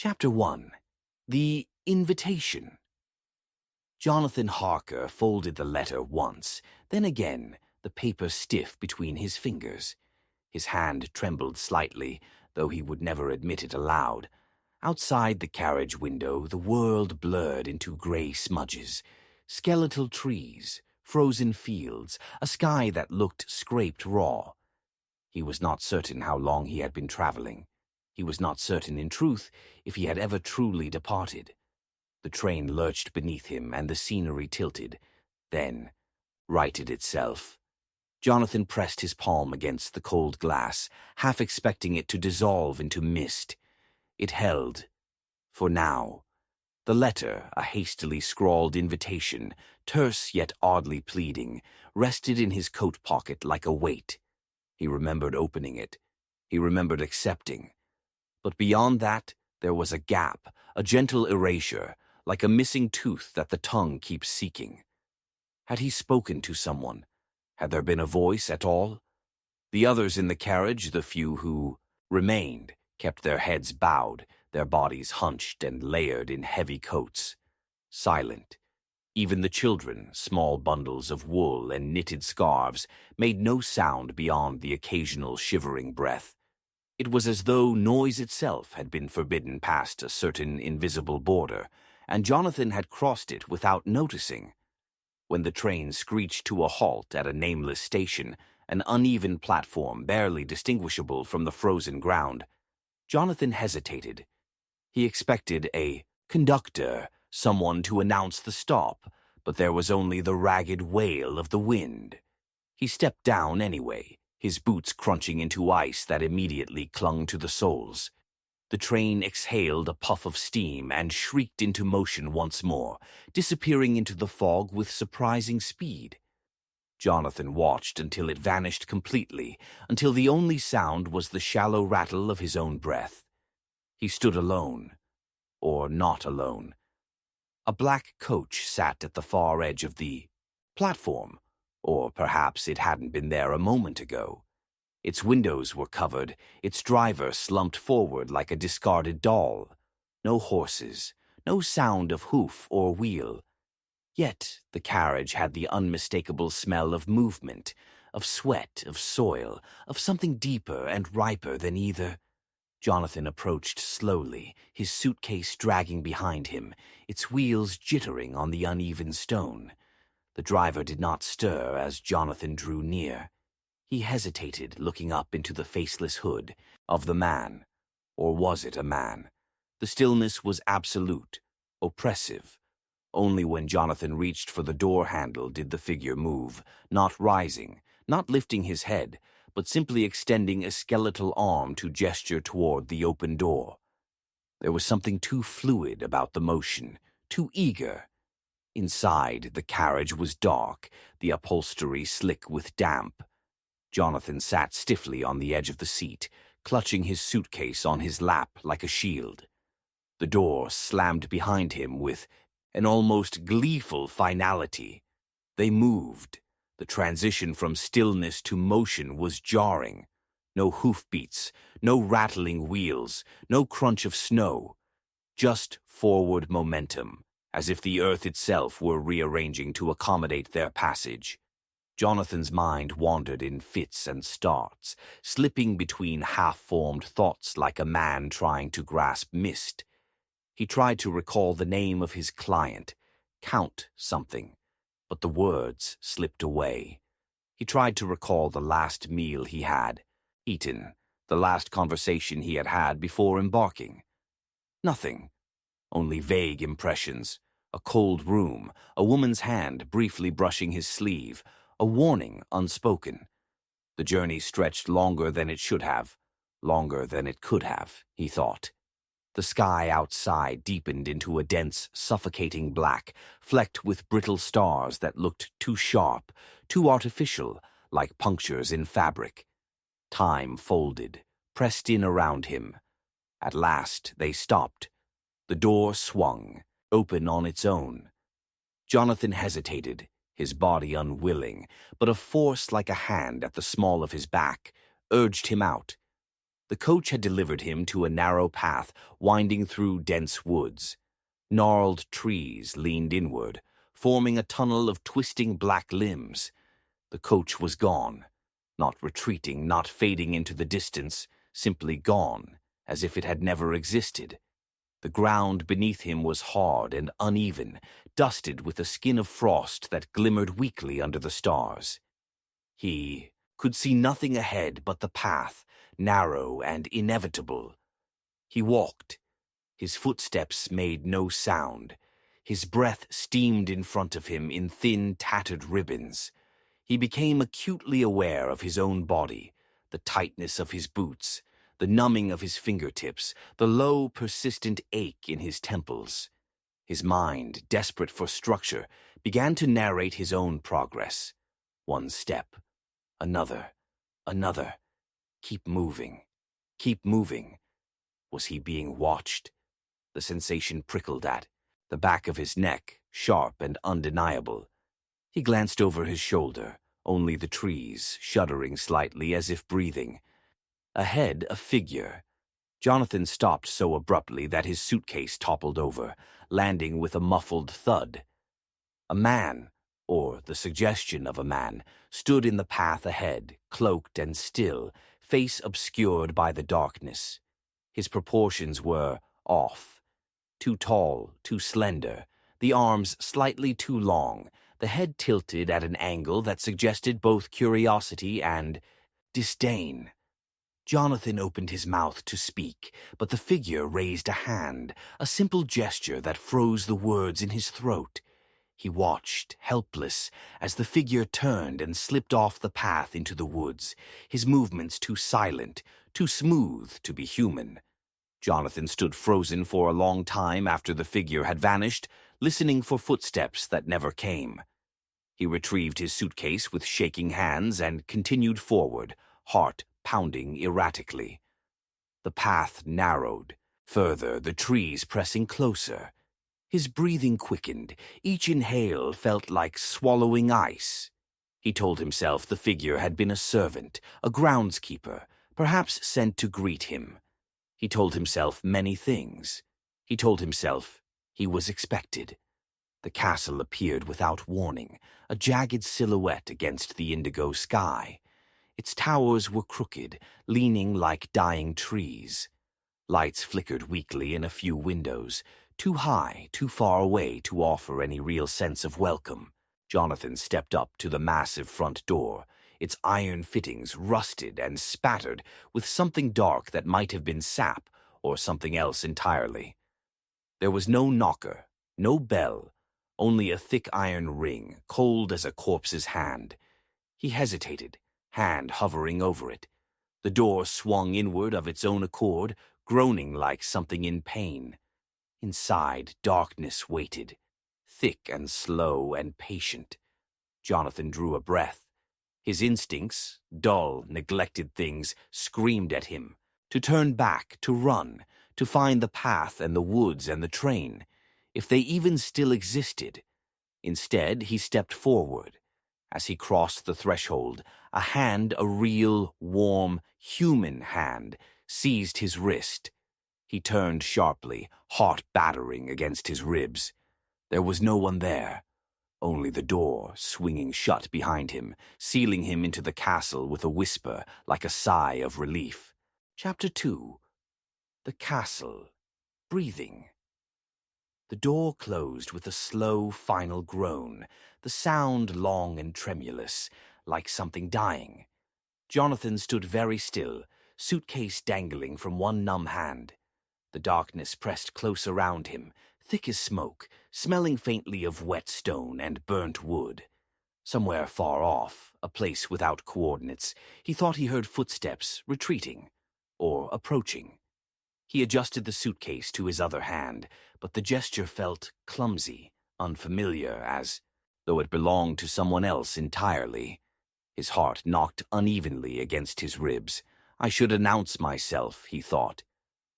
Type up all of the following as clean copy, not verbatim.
Chapter 1. The Invitation. Jonathan Harker folded the letter once, then again, the paper stiff between his fingers. His hand trembled slightly, though he would never admit it aloud. Outside the carriage window, the world blurred into gray smudges. Skeletal trees, frozen fields, a sky that looked scraped raw. He was not certain how long he had been traveling. He was not certain, in truth, if he had ever truly departed. The train lurched beneath him, and the scenery tilted, then righted itself. Jonathan pressed his palm against the cold glass, half expecting it to dissolve into mist. It held. For now. The letter, a hastily scrawled invitation, terse yet oddly pleading, rested in his coat pocket like a weight. He remembered opening it. He remembered accepting. But beyond that, there was a gap, a gentle erasure, like a missing tooth that the tongue keeps seeking. Had he spoken to someone? Had there been a voice at all? The others in the carriage, the few who remained, kept their heads bowed, their bodies hunched and layered in heavy coats. Silent. Even the children, small bundles of wool and knitted scarves, made no sound beyond the occasional shivering breath. It was as though noise itself had been forbidden past a certain invisible border, and Jonathan had crossed it without noticing. When the train screeched to a halt at a nameless station, an uneven platform barely distinguishable from the frozen ground, Jonathan hesitated. He expected a conductor, someone to announce the stop, but there was only the ragged wail of the wind. He stepped down anyway, his boots crunching into ice that immediately clung to the soles. The train exhaled a puff of steam and shrieked into motion once more, disappearing into the fog with surprising speed. Jonathan watched until it vanished completely, until the only sound was the shallow rattle of his own breath. He stood alone, or not alone. A black coach sat at the far edge of the platform, or perhaps it hadn't been there a moment ago. Its windows were covered, its driver slumped forward like a discarded doll. No horses, no sound of hoof or wheel. Yet the carriage had the unmistakable smell of movement, of sweat, of soil, of something deeper and riper than either. Jonathan approached slowly, his suitcase dragging behind him, its wheels jittering on the uneven stone. The driver did not stir as Jonathan drew near. He hesitated, looking up into the faceless hood of the man. Or was it a man? The stillness was absolute, oppressive. Only when Jonathan reached for the door handle did the figure move, not rising, not lifting his head, but simply extending a skeletal arm to gesture toward the open door. There was something too fluid about the motion, too eager. Inside, the carriage was dark, the upholstery slick with damp. Jonathan sat stiffly on the edge of the seat, clutching his suitcase on his lap like a shield. The door slammed behind him with an almost gleeful finality. They moved. The transition from stillness to motion was jarring. No hoofbeats, no rattling wheels, no crunch of snow. Just forward momentum, as if the earth itself were rearranging to accommodate their passage. Jonathan's mind wandered in fits and starts, slipping between half-formed thoughts like a man trying to grasp mist. He tried to recall the name of his client, Count something, but the words slipped away. He tried to recall the last meal he had eaten, the last conversation he had had before embarking. Nothing, only vague impressions, a cold room, a woman's hand briefly brushing his sleeve, a warning unspoken. The journey stretched longer than it should have, longer than it could have, he thought. The sky outside deepened into a dense, suffocating black, flecked with brittle stars that looked too sharp, too artificial, like punctures in fabric. Time folded, pressed in around him. At last they stopped. The door swung, open on its own. Jonathan hesitated, his body unwilling, but a force like a hand at the small of his back urged him out. The coach had delivered him to a narrow path winding through dense woods. Gnarled trees leaned inward, forming a tunnel of twisting black limbs. The coach was gone, not retreating, not fading into the distance, simply gone, as if it had never existed. The ground beneath him was hard and uneven, dusted with a skin of frost that glimmered weakly under the stars. He could see nothing ahead but the path, narrow and inevitable. He walked. His footsteps made no sound. His breath steamed in front of him in thin, tattered ribbons. He became acutely aware of his own body, the tightness of his boots, the numbing of his fingertips, the low, persistent ache in his temples. His mind, desperate for structure, began to narrate his own progress. One step, another, another. Keep moving. Keep moving. Was he being watched? The sensation prickled at the back of his neck, sharp and undeniable. He glanced over his shoulder, only the trees, shuddering slightly as if breathing. Ahead, a figure. Jonathan stopped so abruptly that his suitcase toppled over, landing with a muffled thud. A man, or the suggestion of a man, stood in the path ahead, cloaked and still, face obscured by the darkness. His proportions were off. Too tall, too slender, the arms slightly too long, the head tilted at an angle that suggested both curiosity and disdain. Jonathan opened his mouth to speak, but the figure raised a hand, a simple gesture that froze the words in his throat. He watched, helpless, as the figure turned and slipped off the path into the woods, his movements too silent, too smooth to be human. Jonathan stood frozen for a long time after the figure had vanished, listening for footsteps that never came. He retrieved his suitcase with shaking hands and continued forward, heart pounding erratically. The path narrowed. Further, the trees pressing closer. His breathing quickened. Each inhale felt like swallowing ice. He told himself the figure had been a servant, a groundskeeper, perhaps sent to greet him. He told himself many things. He told himself he was expected. The castle appeared without warning, a jagged silhouette against the indigo sky. Its towers were crooked, leaning like dying trees. Lights flickered weakly in a few windows, too high, too far away to offer any real sense of welcome. Jonathan stepped up to the massive front door, its iron fittings rusted and spattered with something dark that might have been sap or something else entirely. There was no knocker, no bell, only a thick iron ring, cold as a corpse's hand. He hesitated, hand hovering over it. The door swung inward of its own accord, groaning like something in pain. Inside, darkness waited, thick and slow and patient. Jonathan drew a breath. His instincts, dull, neglected things, screamed at him. To turn back, to run, to find the path and the woods and the train, if they even still existed. Instead, he stepped forward. As he crossed the threshold, a hand, a real, warm, human hand, seized his wrist. He turned sharply, heart battering against his ribs. There was no one there. Only the door, swinging shut behind him, sealing him into the castle with a whisper like a sigh of relief. Chapter 2. The castle. Breathing. The door closed with a slow, final groan, the sound long and tremulous, like something dying. Jonathan stood very still, suitcase dangling from one numb hand. The darkness pressed close around him, thick as smoke, smelling faintly of wet stone and burnt wood. Somewhere far off, a place without coordinates, he thought he heard footsteps retreating or approaching. He adjusted the suitcase to his other hand, but the gesture felt clumsy, unfamiliar, as though it belonged to someone else entirely. His heart knocked unevenly against his ribs. I should announce myself, he thought.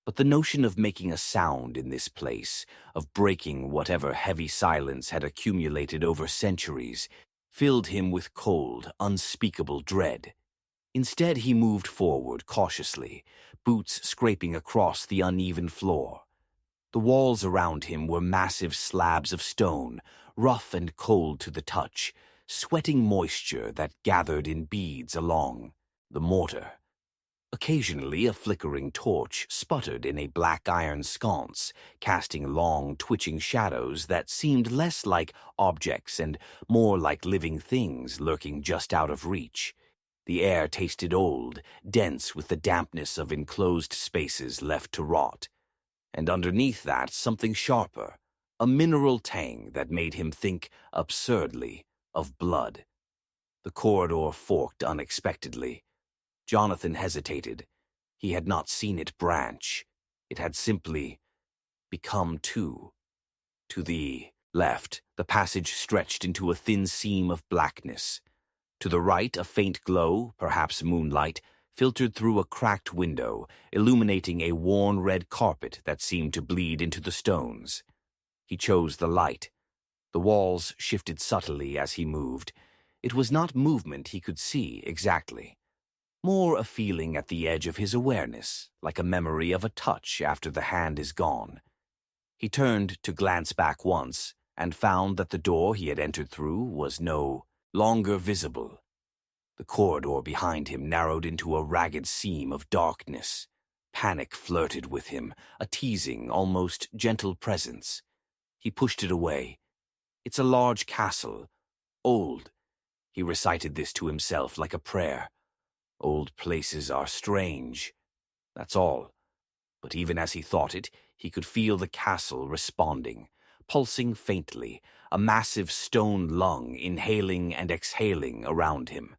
But the notion of making a sound in this place, of breaking whatever heavy silence had accumulated over centuries, filled him with cold, unspeakable dread. Instead, he moved forward cautiously, boots scraping across the uneven floor. The walls around him were massive slabs of stone, rough and cold to the touch, sweating moisture that gathered in beads along the mortar. Occasionally, a flickering torch sputtered in a black iron sconce, casting long, twitching shadows that seemed less like objects and more like living things lurking just out of reach. The air tasted old, dense with the dampness of enclosed spaces left to rot. And underneath that, something sharper, a mineral tang that made him think, absurdly, of blood. The corridor forked unexpectedly. Jonathan hesitated. He had not seen it branch. It had simply become two. To the left, the passage stretched into a thin seam of blackness. To the right, a faint glow, perhaps moonlight, filtered through a cracked window, illuminating a worn red carpet that seemed to bleed into the stones. He chose the light. The walls shifted subtly as he moved. It was not movement he could see exactly. More a feeling at the edge of his awareness, like a memory of a touch after the hand is gone. He turned to glance back once, and found that the door he had entered through was no longer visible. The corridor behind him narrowed into a ragged seam of darkness. Panic flirted with him, a teasing, almost gentle presence. He pushed it away. It's a large castle. Old. He recited this to himself like a prayer. Old places are strange. That's all. But even as he thought it, he could feel the castle responding, pulsing faintly, a massive stone lung inhaling and exhaling around him.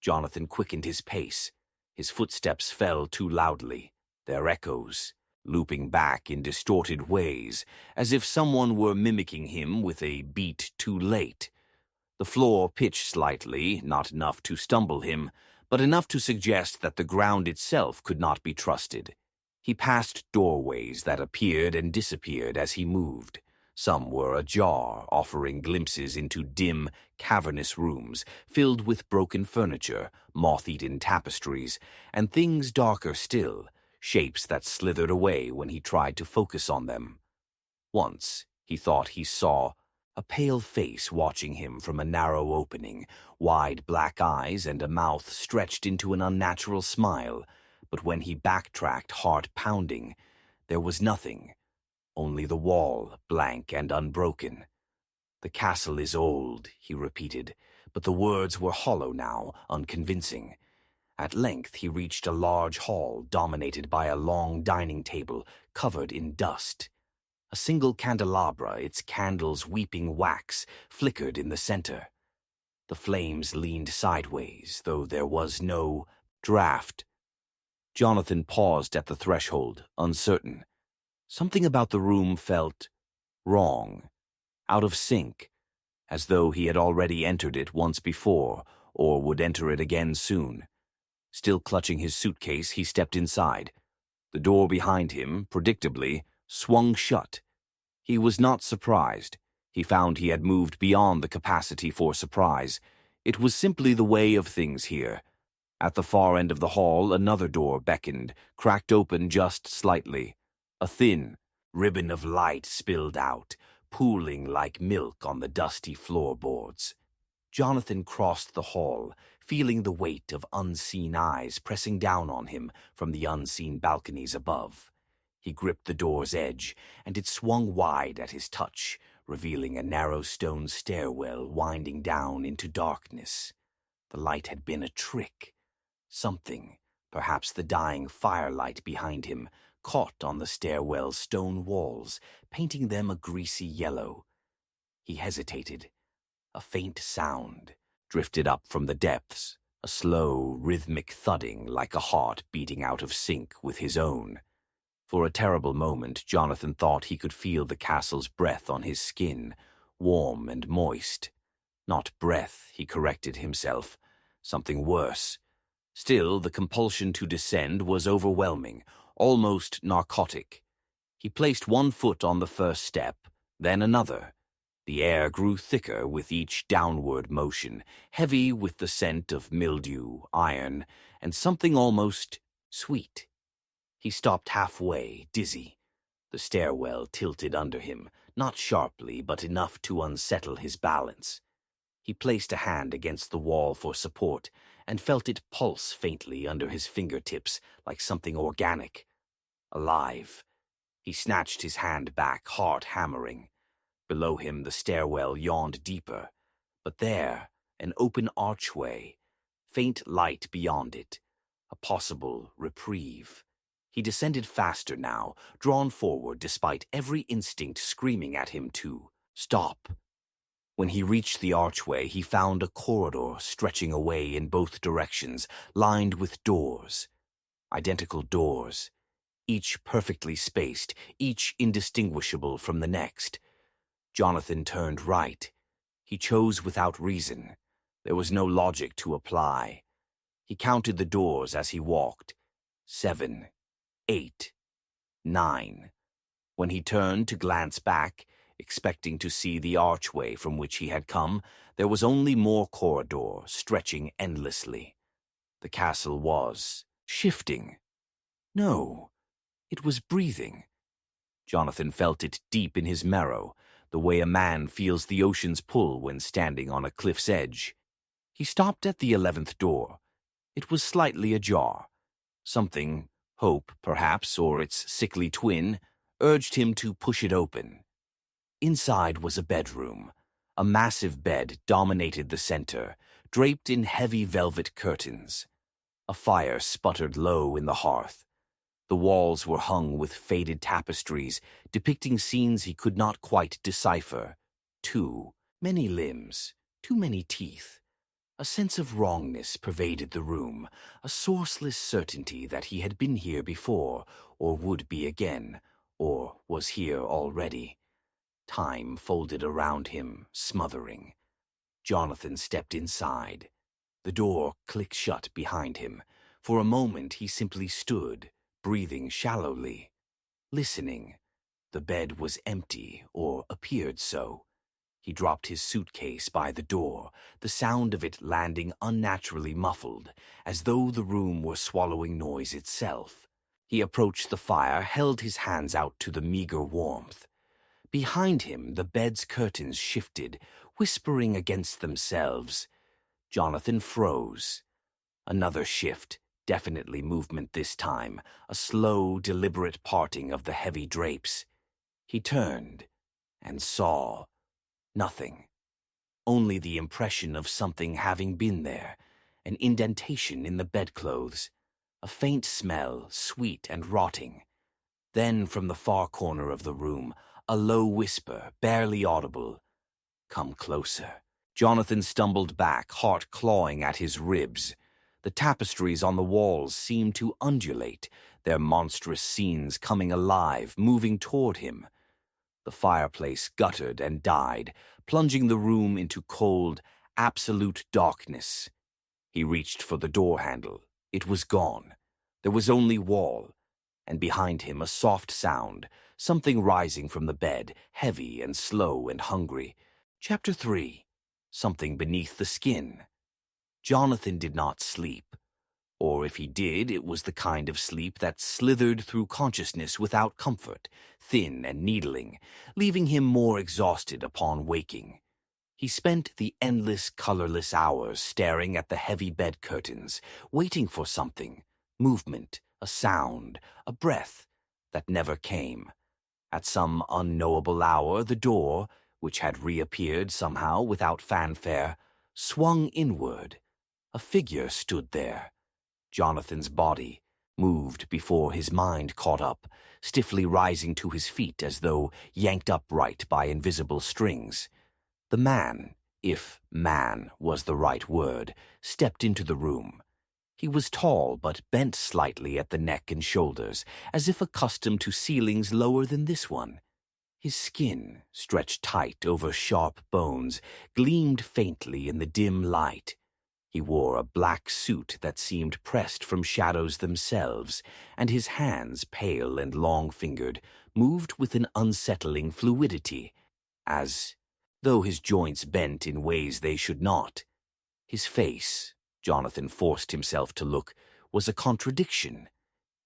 Jonathan quickened his pace. His footsteps fell too loudly, their echoes, looping back in distorted ways, as if someone were mimicking him with a beat too late. The floor pitched slightly, not enough to stumble him, but enough to suggest that the ground itself could not be trusted. He passed doorways that appeared and disappeared as he moved. Some were ajar, offering glimpses into dim, cavernous rooms filled with broken furniture, moth-eaten tapestries, and things darker still, shapes that slithered away when he tried to focus on them. Once, he thought he saw a pale face watching him from a narrow opening, wide black eyes and a mouth stretched into an unnatural smile, but when he backtracked, heart pounding, there was nothing. Only the wall, blank and unbroken. The castle is old, he repeated, but the words were hollow now, unconvincing. At length he reached a large hall dominated by a long dining table covered in dust. A single candelabra, its candles weeping wax, flickered in the center. The flames leaned sideways, though there was no draught. Jonathan paused at the threshold, uncertain. Something about the room felt wrong, out of sync, as though he had already entered it once before, or would enter it again soon. Still clutching his suitcase, he stepped inside. The door behind him, predictably, swung shut. He was not surprised. He found he had moved beyond the capacity for surprise. It was simply the way of things here. At the far end of the hall, another door beckoned, cracked open just slightly. A thin ribbon of light spilled out, pooling like milk on the dusty floorboards. Jonathan crossed the hall, feeling the weight of unseen eyes pressing down on him from the unseen balconies above. He gripped the door's edge, and it swung wide at his touch, revealing a narrow stone stairwell winding down into darkness. The light had been a trick. Something, perhaps the dying firelight behind him, caught on the stairwell's stone walls, painting them a greasy yellow. He hesitated. A faint sound drifted up from the depths, a slow, rhythmic thudding like a heart beating out of sync with his own. For a terrible moment, Jonathan thought he could feel the castle's breath on his skin, warm and moist. Not breath, he corrected himself. Something worse. Still, the compulsion to descend was overwhelming, almost narcotic. He placed one foot on the first step, then another. The air grew thicker with each downward motion, heavy with the scent of mildew, iron, and something almost sweet. He stopped halfway, dizzy. The stairwell tilted under him, not sharply, but enough to unsettle his balance. He placed a hand against the wall for support and felt it pulse faintly under his fingertips like something organic, alive. He snatched his hand back, heart hammering. Below him the stairwell yawned deeper, but there, an open archway, faint light beyond it, a possible reprieve. He descended faster now, drawn forward despite every instinct screaming at him to stop. When he reached the archway, he found a corridor stretching away in both directions, lined with doors. Identical doors, each perfectly spaced, each indistinguishable from the next. Jonathan turned right. He chose without reason. There was no logic to apply. He counted the doors as he walked. 7, 8, 9. When he turned to glance back, expecting to see the archway from which he had come, there was only more corridor stretching endlessly. The castle was shifting. No, it was breathing. Jonathan felt it deep in his marrow, the way a man feels the ocean's pull when standing on a cliff's edge. He stopped at the 11th door. It was slightly ajar. Something, hope perhaps, or its sickly twin, urged him to push it open. Inside was a bedroom. A massive bed dominated the center, draped in heavy velvet curtains. A fire sputtered low in the hearth. The walls were hung with faded tapestries, depicting scenes he could not quite decipher. Too many limbs, too many teeth. A sense of wrongness pervaded the room, a sourceless certainty that he had been here before, or would be again, or was here already. Time folded around him, smothering. Jonathan stepped inside. The door clicked shut behind him. For a moment he simply stood, breathing shallowly, listening. The bed was empty, or appeared so. He dropped his suitcase by the door, the sound of it landing unnaturally muffled, as though the room were swallowing noise itself. He approached the fire, held his hands out to the meager warmth. Behind him, the bed's curtains shifted, whispering against themselves. Jonathan froze. Another shift, definitely movement this time, a slow, deliberate parting of the heavy drapes. He turned and saw nothing. Only the impression of something having been there, an indentation in the bedclothes, a faint smell, sweet and rotting. Then from the far corner of the room, a low whisper, barely audible. "Come closer." Jonathan stumbled back, heart clawing at his ribs. The tapestries on the walls seemed to undulate, their monstrous scenes coming alive, moving toward him. The fireplace guttered and died, plunging the room into cold, absolute darkness. He reached for the door handle. It was gone. There was only wall, and behind him a soft sound, something rising from the bed, heavy and slow and hungry. Chapter 3. Something beneath the skin. Jonathan did not sleep. Or if he did, it was the kind of sleep that slithered through consciousness without comfort, thin and needling, leaving him more exhausted upon waking. He spent the endless, colorless hours staring at the heavy bed curtains, waiting for something, movement, a sound, a breath, that never came. At some unknowable hour, the door, which had reappeared somehow without fanfare, swung inward. A figure stood there. Jonathan's body moved before his mind caught up, stiffly rising to his feet as though yanked upright by invisible strings. The man, if man was the right word, stepped into the room. He was tall but bent slightly at the neck and shoulders, as if accustomed to ceilings lower than this one. His skin, stretched tight over sharp bones, gleamed faintly in the dim light. He wore a black suit that seemed pressed from shadows themselves, and his hands, pale and long-fingered, moved with an unsettling fluidity, as though his joints bent in ways they should not. His face, Jonathan forced himself to look, was a contradiction,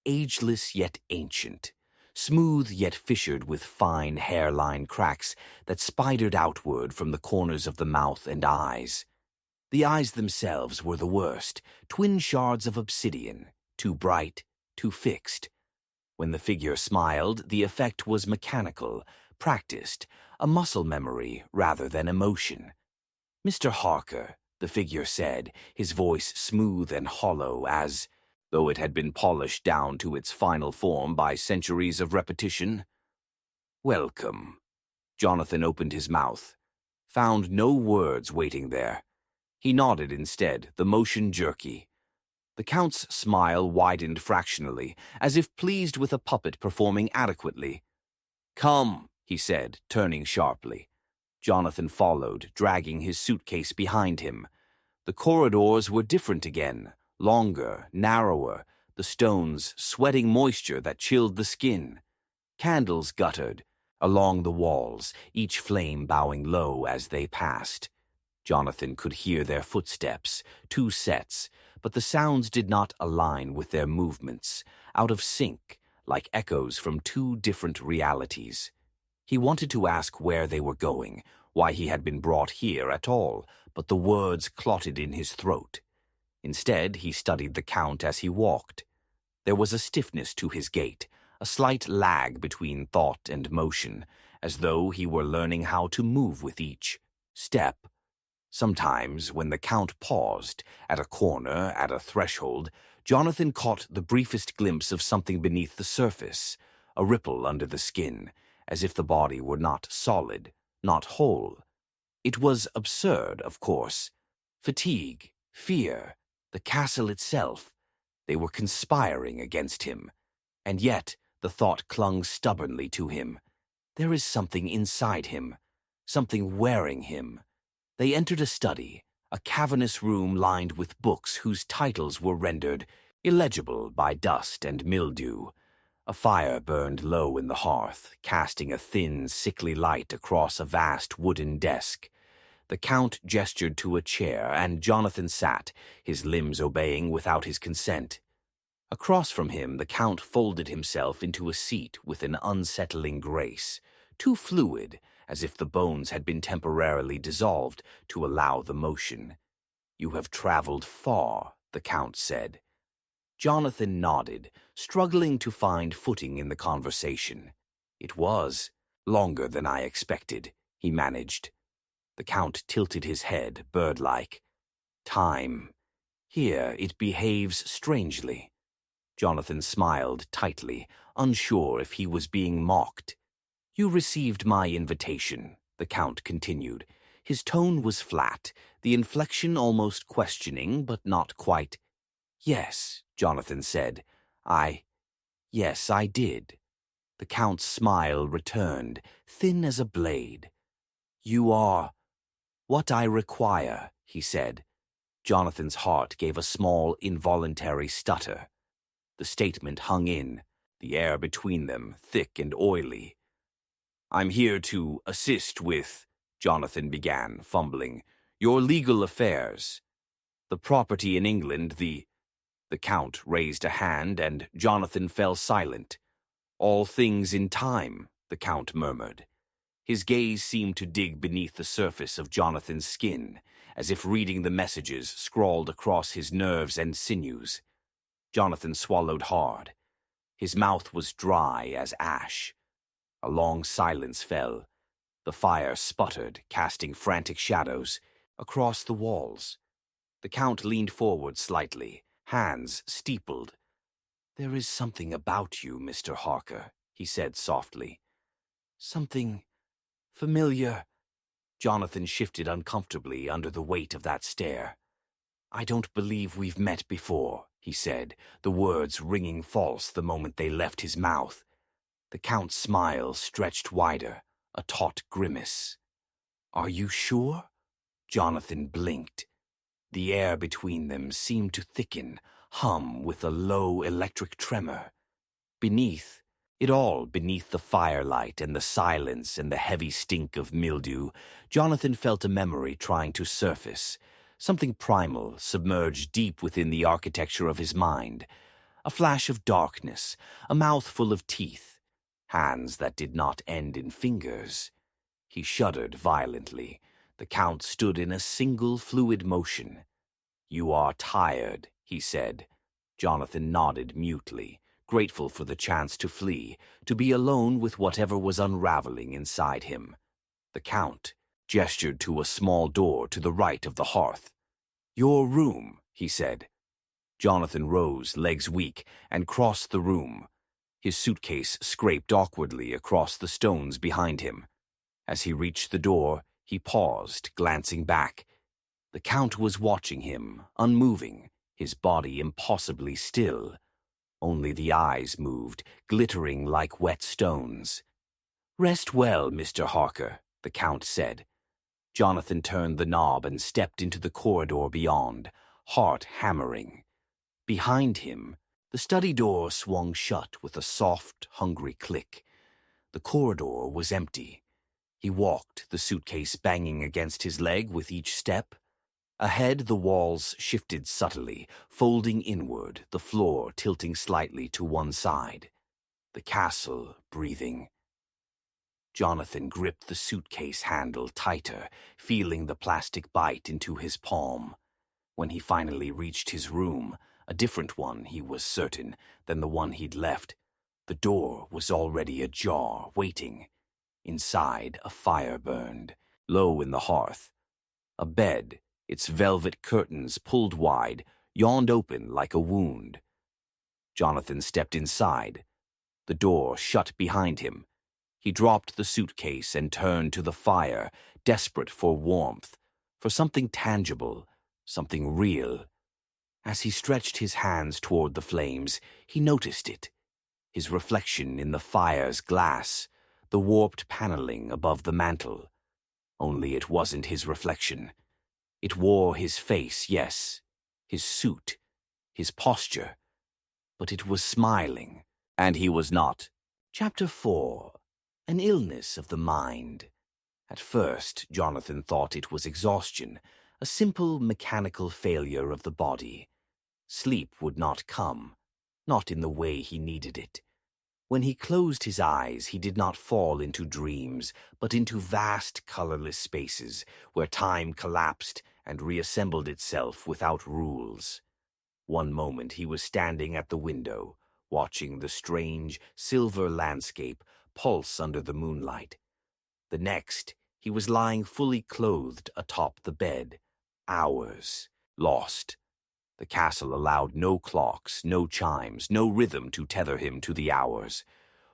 ageless yet ancient, smooth yet fissured with fine hairline cracks that spidered outward from the corners of the mouth and eyes. The eyes themselves were the worst, twin shards of obsidian, too bright, too fixed. When the figure smiled, the effect was mechanical, practiced, a muscle memory rather than emotion. "Mr. Harker," the figure said, his voice smooth and hollow as though it had been polished down to its final form by centuries of repetition. "Welcome." Jonathan opened his mouth, found no words waiting there. He nodded instead, the motion jerky. The Count's smile widened fractionally, as if pleased with a puppet performing adequately. "Come," he said, turning sharply. Jonathan followed, dragging his suitcase behind him. The corridors were different again, longer, narrower, the stones sweating moisture that chilled the skin. Candles guttered along the walls, each flame bowing low as they passed. Jonathan could hear their footsteps, 2 sets, but the sounds did not align with their movements, out of sync, like echoes from 2 different realities. He wanted to ask where they were going, why he had been brought here at all, but the words clotted in his throat. Instead, he studied the Count as he walked. There was a stiffness to his gait, a slight lag between thought and motion, as though he were learning how to move with each step. Sometimes, when the Count paused, at a corner, at a threshold, Jonathan caught the briefest glimpse of something beneath the surface, a ripple under the skin, as if the body were not solid, not whole. It was absurd, of course. Fatigue, fear, the castle itself, they were conspiring against him. And yet the thought clung stubbornly to him. There is something inside him, something wearing him. They entered a study, a cavernous room lined with books whose titles were rendered illegible by dust and mildew. A fire burned low in the hearth, casting a thin, sickly light across a vast wooden desk. The Count gestured to a chair, and Jonathan sat, his limbs obeying without his consent. Across from him, the Count folded himself into a seat with an unsettling grace, too fluid, as if the bones had been temporarily dissolved to allow the motion. "You have traveled far," the Count said. Jonathan nodded, struggling to find footing in the conversation. "It was longer than I expected," he managed. The Count tilted his head, bird-like. "Time. Here it behaves strangely." Jonathan smiled tightly, unsure if he was being mocked. "You received my invitation," the Count continued. His tone was flat, the inflection almost questioning, but not quite. "Yes," Jonathan said. Yes, I did." The Count's smile returned, thin as a blade. "You are what I require," he said. Jonathan's heart gave a small, involuntary stutter. The statement hung in, the air between them thick and oily. "I'm here to assist with," Jonathan began, fumbling, "your legal affairs. The property in England, the Count raised a hand, and Jonathan fell silent. "All things in time," the Count murmured. His gaze seemed to dig beneath the surface of Jonathan's skin, as if reading the messages scrawled across his nerves and sinews. Jonathan swallowed hard. His mouth was dry as ash. A long silence fell. The fire sputtered, casting frantic shadows across the walls. The Count leaned forward slightly, hands steepled. "There is something about you, Mr. Harker," he said softly. "Something familiar." Jonathan shifted uncomfortably under the weight of that stare. "I don't believe we've met before," he said, the words ringing false the moment they left his mouth. The Count's smile stretched wider, a taut grimace. "Are you sure?" Jonathan blinked. The air between them seemed to thicken, hum with a low electric tremor. Beneath, It all beneath the firelight and the silence and the heavy stink of mildew. Jonathan felt a memory trying to surface, something primal submerged deep within the architecture of his mind. A flash of darkness, a mouthful of teeth, hands that did not end in fingers. He shuddered violently. The Count stood in a single fluid motion. "You are tired," he said. Jonathan nodded mutely, grateful for the chance to flee, to be alone with whatever was unraveling inside him. The Count gestured to a small door to the right of the hearth. "Your room," he said. Jonathan rose, legs weak, and crossed the room. His suitcase scraped awkwardly across the stones behind him. As he reached the door, he paused, glancing back. The Count was watching him, unmoving, his body impossibly still. Only the eyes moved, glittering like wet stones. "Rest well, Mr. Harker," the Count said. Jonathan turned the knob and stepped into the corridor beyond, heart hammering. Behind him, the study door swung shut with a soft, hungry click. The corridor was empty. He walked, the suitcase banging against his leg with each step. Ahead, the walls shifted subtly, folding inward, the floor tilting slightly to one side. The castle breathing. Jonathan gripped the suitcase handle tighter, feeling the plastic bite into his palm. When he finally reached his room, a different one, he was certain, than the one he'd left, the door was already ajar, waiting. Inside, a fire burned, low in the hearth. A bed, its velvet curtains pulled wide, yawned open like a wound. Jonathan stepped inside. The door shut behind him. He dropped the suitcase and turned to the fire, desperate for warmth, for something tangible, something real. As he stretched his hands toward the flames, he noticed it. His reflection in the fire's glass, the warped paneling above the mantel. Only it wasn't his reflection. It wore his face, yes, his suit, his posture, but it was smiling, and he was not. Chapter 4. An illness of the mind. At first, Jonathan thought it was exhaustion, a simple mechanical failure of the body. Sleep would not come, not in the way he needed it. When he closed his eyes, he did not fall into dreams, but into vast, colorless spaces where time collapsed and reassembled itself without rules. One moment he was standing at the window, watching the strange, silver landscape pulse under the moonlight. The next, he was lying fully clothed atop the bed, hours lost. The castle allowed no clocks, no chimes, no rhythm to tether him to the hours.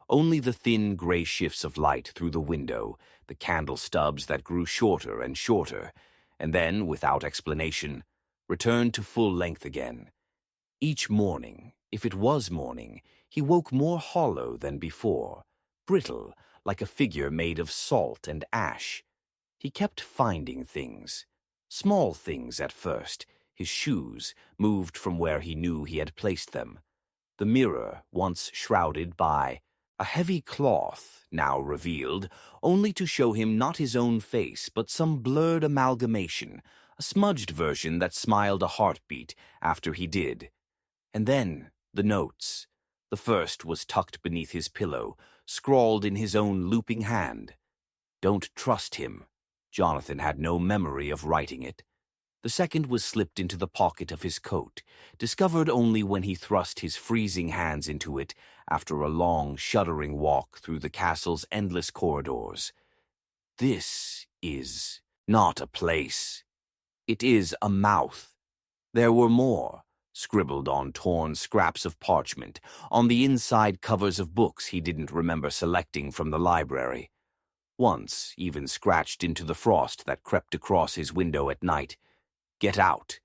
Only the thin gray shifts of light through the window, the candle stubs that grew shorter and shorter, and then, without explanation, returned to full length again. Each morning, if it was morning, he woke more hollow than before, brittle, like a figure made of salt and ash. He kept finding things, small things at first. His shoes, moved from where he knew he had placed them. The mirror, once shrouded by a heavy cloth, now revealed, only to show him not his own face, but some blurred amalgamation, a smudged version that smiled a heartbeat after he did. And then, the notes. The first was tucked beneath his pillow, scrawled in his own looping hand. "Don't trust him." Jonathan had no memory of writing it. The second was slipped into the pocket of his coat, discovered only when he thrust his freezing hands into it after a long, shuddering walk through the castle's endless corridors. "This is not a place. It is a mouth." There were more, scribbled on torn scraps of parchment, on the inside covers of books he didn't remember selecting from the library. Once, even scratched into the frost that crept across his window at night. "Get out."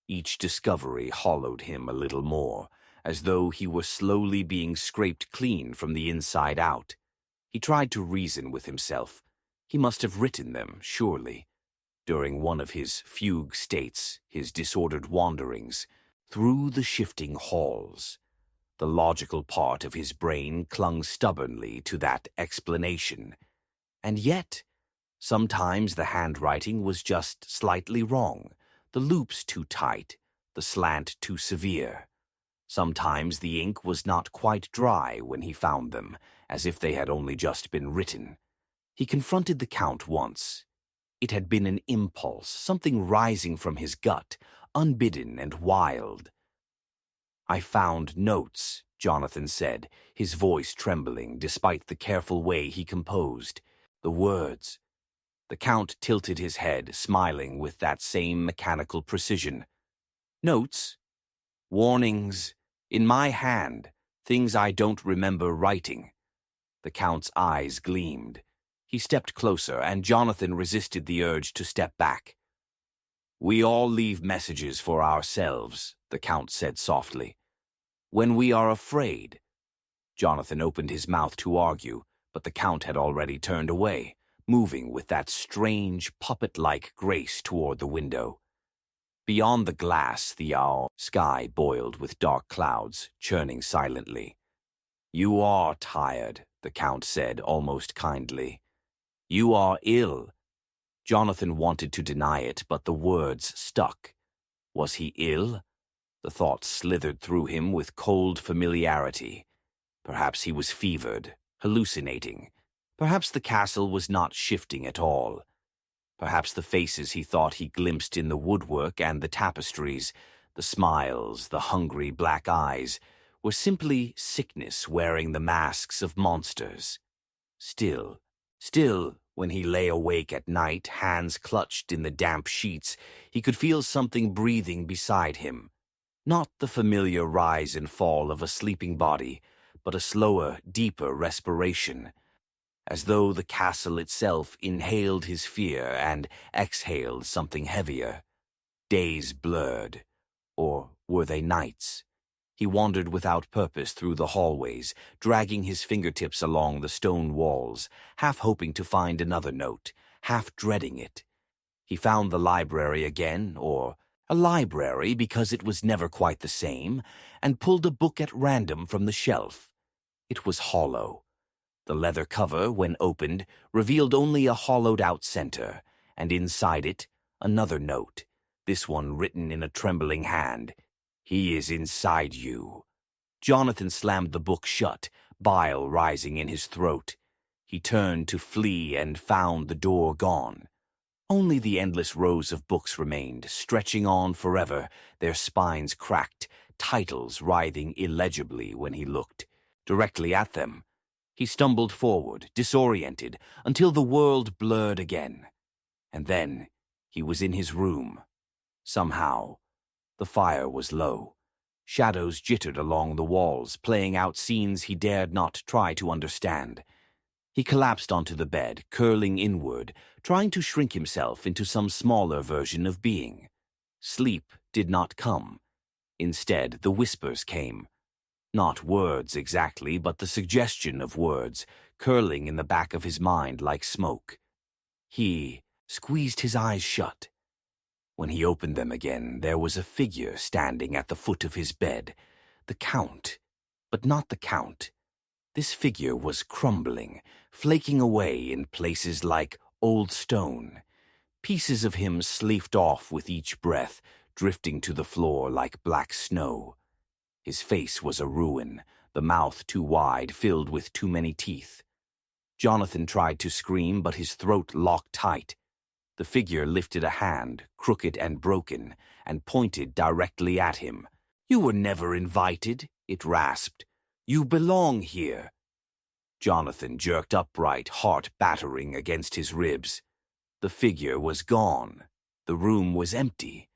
Each discovery hollowed him a little more, as though he were slowly being scraped clean from the inside out. He tried to reason with himself. He must have written them, surely. During one of his fugue states, his disordered wanderings, through the shifting halls. The logical part of his brain clung stubbornly to that explanation. And yet, sometimes the handwriting was just slightly wrong, the loops too tight, the slant too severe. Sometimes the ink was not quite dry when he found them, as if they had only just been written. He confronted the Count once. It had been an impulse, something rising from his gut, unbidden and wild. "I found notes," Jonathan said, his voice trembling despite the careful way he composed. "The words." The Count tilted his head, smiling with that same mechanical precision. "Notes? Warnings? In my hand, things I don't remember writing." The Count's eyes gleamed. He stepped closer, and Jonathan resisted the urge to step back. "We all leave messages for ourselves," the Count said softly. "When we are afraid." Jonathan opened his mouth to argue, but the Count had already turned away, moving with that strange, puppet-like grace toward the window. Beyond the glass, the sky boiled with dark clouds, churning silently. "You are tired," the Count said, almost kindly. "You are ill." Jonathan wanted to deny it, but the words stuck. Was he ill? The thought slithered through him with cold familiarity. Perhaps he was fevered, hallucinating. Perhaps the castle was not shifting at all. Perhaps the faces he thought he glimpsed in the woodwork and the tapestries, the smiles, the hungry black eyes, were simply sickness wearing the masks of monsters. Still, when he lay awake at night, hands clutched in the damp sheets, he could feel something breathing beside him. Not the familiar rise and fall of a sleeping body, but a slower, deeper respiration, as though the castle itself inhaled his fear and exhaled something heavier. Days blurred, or were they nights? He wandered without purpose through the hallways, dragging his fingertips along the stone walls, half hoping to find another note, half dreading it. He found the library again, or a library because it was never quite the same, and pulled a book at random from the shelf. It was hollow. The leather cover, when opened, revealed only a hollowed-out center, and inside it, another note, this one written in a trembling hand. "He is inside you." Jonathan slammed the book shut, bile rising in his throat. He turned to flee and found the door gone. Only the endless rows of books remained, stretching on forever, their spines cracked, titles writhing illegibly when he looked directly at them. He stumbled forward, disoriented, until the world blurred again. And then he was in his room. Somehow, the fire was low. Shadows jittered along the walls, playing out scenes he dared not try to understand. He collapsed onto the bed, curling inward, trying to shrink himself into some smaller version of being. Sleep did not come. Instead, the whispers came. Not words exactly, but the suggestion of words, curling in the back of his mind like smoke. He squeezed his eyes shut. When he opened them again, there was a figure standing at the foot of his bed. The Count, but not the Count. This figure was crumbling, flaking away in places like old stone. Pieces of him sleeved off with each breath, drifting to the floor like black snow. His face was a ruin, the mouth too wide, filled with too many teeth. Jonathan tried to scream, but his throat locked tight. The figure lifted a hand, crooked and broken, and pointed directly at him. "You were never invited," it rasped. "You belong here." Jonathan jerked upright, heart battering against his ribs. The figure was gone. The room was empty.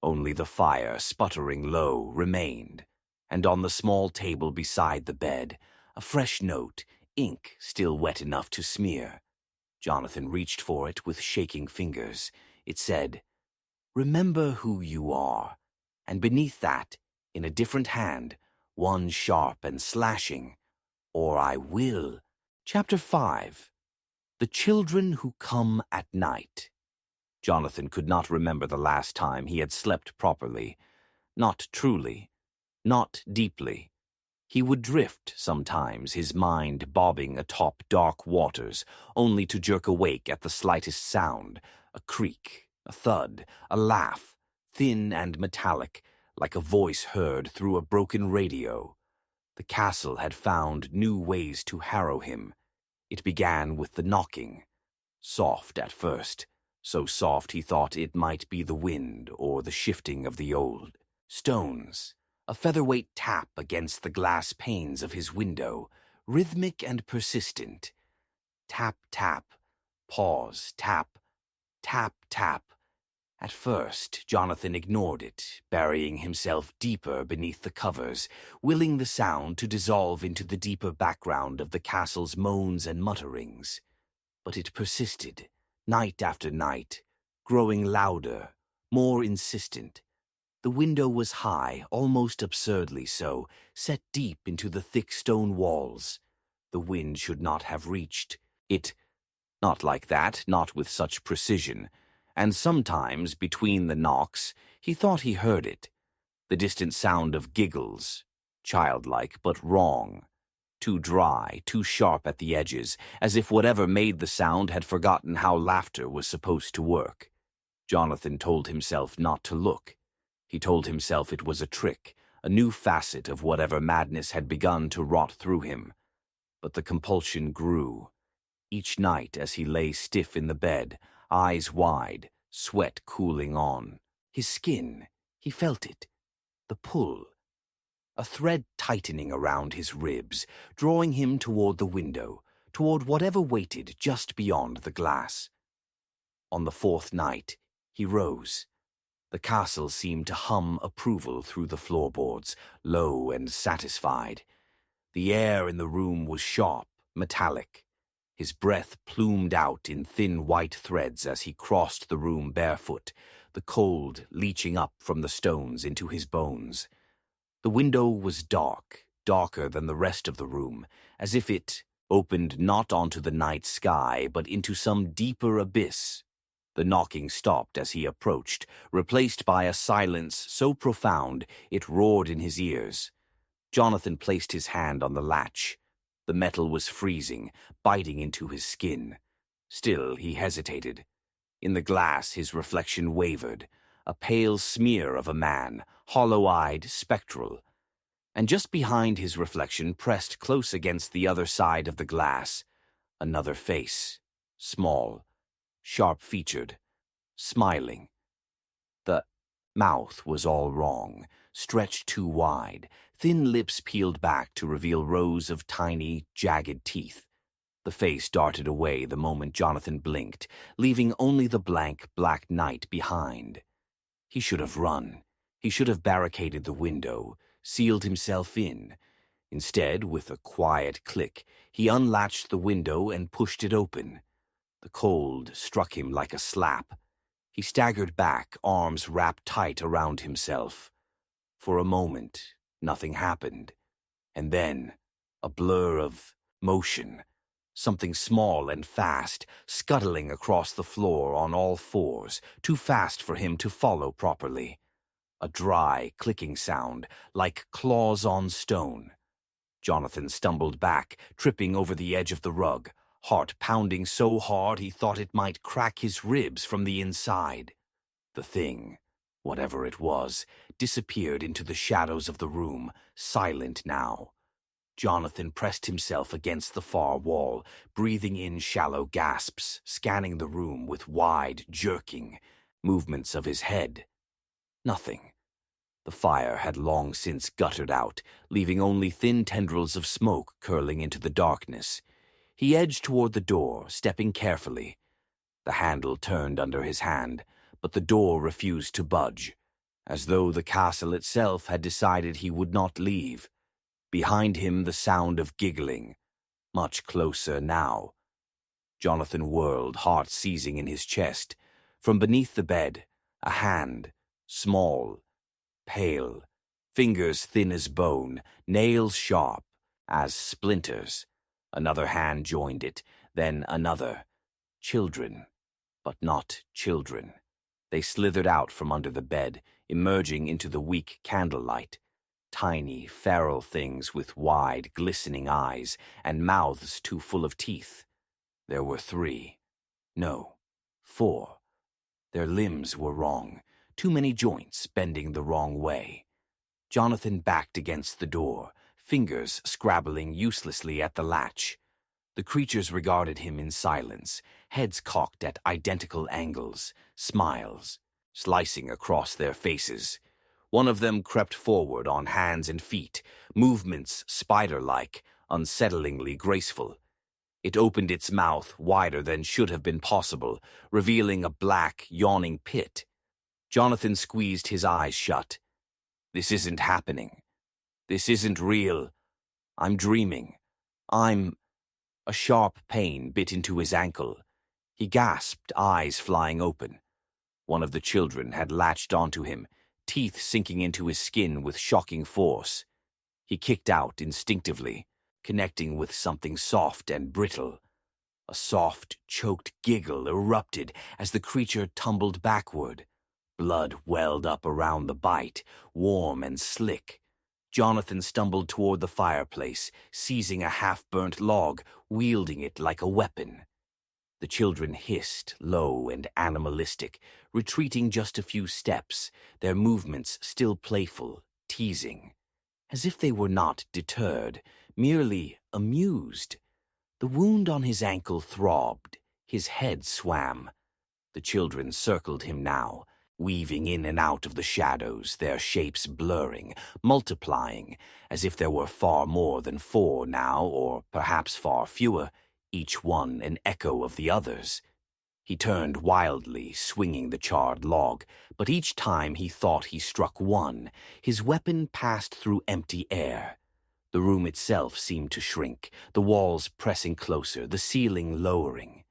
Only the fire, sputtering low, remained. And on the small table beside the bed, a fresh note, ink still wet enough to smear. Jonathan reached for it with shaking fingers. It said, "Remember who you are." And beneath that, in a different hand, one sharp and slashing, "Or I will." Chapter 5. The Children Who Come at Night. Jonathan could not remember the last time he had slept properly. Not truly. Not deeply. He would drift sometimes, his mind bobbing atop dark waters, only to jerk awake at the slightest sound, a creak, a thud, a laugh, thin and metallic, like a voice heard through a broken radio. The castle had found new ways to harrow him. It began with the knocking. Soft at first, so soft he thought it might be the wind or the shifting of the old stones. A featherweight tap against the glass panes of his window, rhythmic and persistent. Tap, tap, pause, tap, tap, tap. At first, Jonathan ignored it, burying himself deeper beneath the covers, willing the sound to dissolve into the deeper background of the castle's moans and mutterings. But it persisted, night after night, growing louder, more insistent. The window was high, almost absurdly so, set deep into the thick stone walls. The wind should not have reached it. Not like that, not with such precision. And sometimes, between the knocks, he thought he heard it. The distant sound of giggles, childlike but wrong. Too dry, too sharp at the edges, as if whatever made the sound had forgotten how laughter was supposed to work. Jonathan told himself not to look. He told himself it was a trick, a new facet of whatever madness had begun to rot through him. But the compulsion grew. Each night as he lay stiff in the bed, eyes wide, sweat cooling on. His skin, he felt it. The pull. A thread tightening around his ribs, drawing him toward the window, toward whatever waited just beyond the glass. On the fourth night, he rose. The castle seemed to hum approval through the floorboards, low and satisfied. The air in the room was sharp, metallic. His breath plumed out in thin white threads as he crossed the room barefoot, the cold leaching up from the stones into his bones. The window was dark, darker than the rest of the room, as if it opened not onto the night sky, but into some deeper abyss. The knocking stopped as he approached, replaced by a silence so profound it roared in his ears. Jonathan placed his hand on the latch. The metal was freezing, biting into his skin. Still, he hesitated. In the glass, his reflection wavered, a pale smear of a man, hollow-eyed, spectral. And just behind his reflection, pressed close against the other side of the glass, another face, small, sharp-featured, smiling. The mouth was all wrong, stretched too wide, thin lips peeled back to reveal rows of tiny, jagged teeth. The face darted away the moment Jonathan blinked, leaving only the blank, black night behind. He should have run. He should have barricaded the window, sealed himself in. Instead, with a quiet click, he unlatched the window and pushed it open. The cold struck him like a slap. He staggered back, arms wrapped tight around himself. For a moment, nothing happened. And then, a blur of motion. Something small and fast, scuttling across the floor on all fours, too fast for him to follow properly. A dry, clicking sound, like claws on stone. Jonathan stumbled back, tripping over the edge of the rug, heart pounding so hard he thought it might crack his ribs from the inside. The thing, whatever it was, disappeared into the shadows of the room, silent now. Jonathan pressed himself against the far wall, breathing in shallow gasps, scanning the room with wide, jerking movements of his head. Nothing. The fire had long since guttered out, leaving only thin tendrils of smoke curling into the darkness. He edged toward the door, stepping carefully. The handle turned under his hand, but the door refused to budge, as though the castle itself had decided he would not leave. Behind him the sound of giggling, much closer now. Jonathan whirled, heart seizing in his chest. From beneath the bed, a hand, small, pale, fingers thin as bone, nails sharp as splinters. Another hand joined it, then another. Children, but not children. They slithered out from under the bed, emerging into the weak candlelight. tiny, feral things with wide, glistening eyes and mouths too full of teeth. There were 3. No, 4. Their limbs were wrong, too many joints bending the wrong way. Jonathan backed against the door, fingers scrabbling uselessly at the latch. The creatures regarded him in silence, heads cocked at identical angles, smiles slicing across their faces. One of them crept forward on hands and feet, movements spider-like, unsettlingly graceful. It opened its mouth wider than should have been possible, revealing a black, yawning pit. Jonathan squeezed his eyes shut. This isn't happening. This isn't real. I'm dreaming. A sharp pain bit into his ankle. He gasped, eyes flying open. One of the children had latched onto him, teeth sinking into his skin with shocking force. He kicked out instinctively, connecting with something soft and brittle. A soft, choked giggle erupted as the creature tumbled backward. Blood welled up around the bite, warm and slick. Jonathan stumbled toward the fireplace, seizing a half-burnt log, wielding it like a weapon. The children hissed, low and animalistic, retreating just a few steps, their movements still playful, teasing. As if they were not deterred, merely amused. The wound on his ankle throbbed, his head swam. The children circled him now, weaving in and out of the shadows, their shapes blurring, multiplying, as if there were far more than 4 now, or perhaps far fewer, each one an echo of the others. He turned wildly, swinging the charred log, but each time he thought he struck one, his weapon passed through empty air. The room itself seemed to shrink, the walls pressing closer, the ceiling lowering.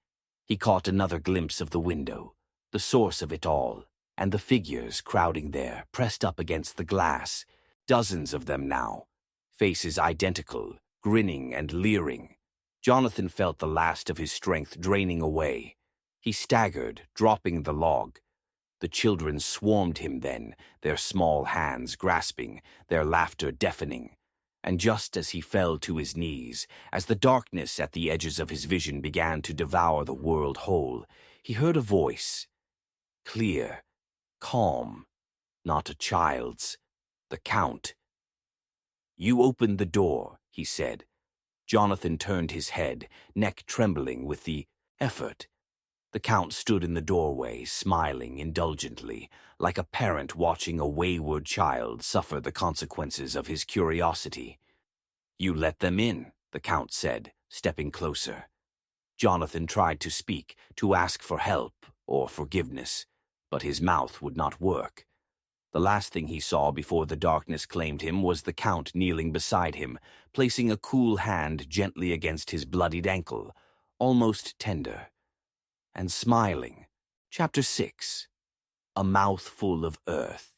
He caught another glimpse of the window, the source of it all, and the figures crowding there, pressed up against the glass. Dozens of them now, faces identical, grinning and leering. Jonathan felt the last of his strength draining away. He staggered, dropping the log. The children swarmed him then, their small hands grasping, their laughter deafening. And just as he fell to his knees, as the darkness at the edges of his vision began to devour the world whole, he heard a voice. Clear, calm, not a child's. The Count. "You opened the door," he said. Jonathan turned his head, neck trembling with the effort. The Count stood in the doorway, smiling indulgently, like a parent watching a wayward child suffer the consequences of his curiosity. "You let them in," the Count said, stepping closer. Jonathan tried to speak, to ask for help or forgiveness, but his mouth would not work. The last thing he saw before the darkness claimed him was the Count kneeling beside him, placing a cool hand gently against his bloodied ankle, almost tender, and smiling. Chapter 6. A Mouthful of Earth.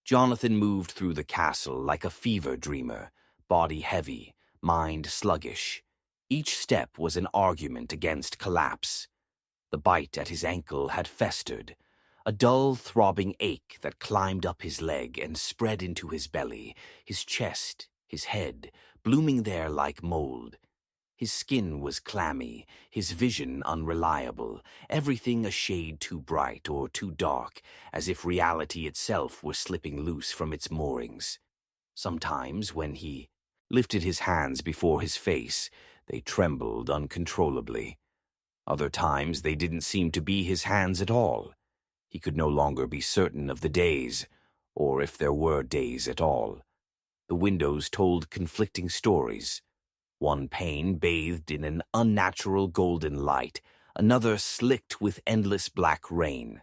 Jonathan moved through the castle like a fever dreamer, body heavy, mind sluggish. Each step was an argument against collapse. The bite at his ankle had festered, a dull, throbbing ache that climbed up his leg and spread into his belly, his chest, his head, blooming there like mold. His skin was clammy, his vision unreliable, everything a shade too bright or too dark, as if reality itself were slipping loose from its moorings. Sometimes, when he lifted his hands before his face, they trembled uncontrollably. Other times they didn't seem to be his hands at all. He could no longer be certain of the days, or if there were days at all. The windows told conflicting stories. One pane bathed in an unnatural golden light, another slicked with endless black rain.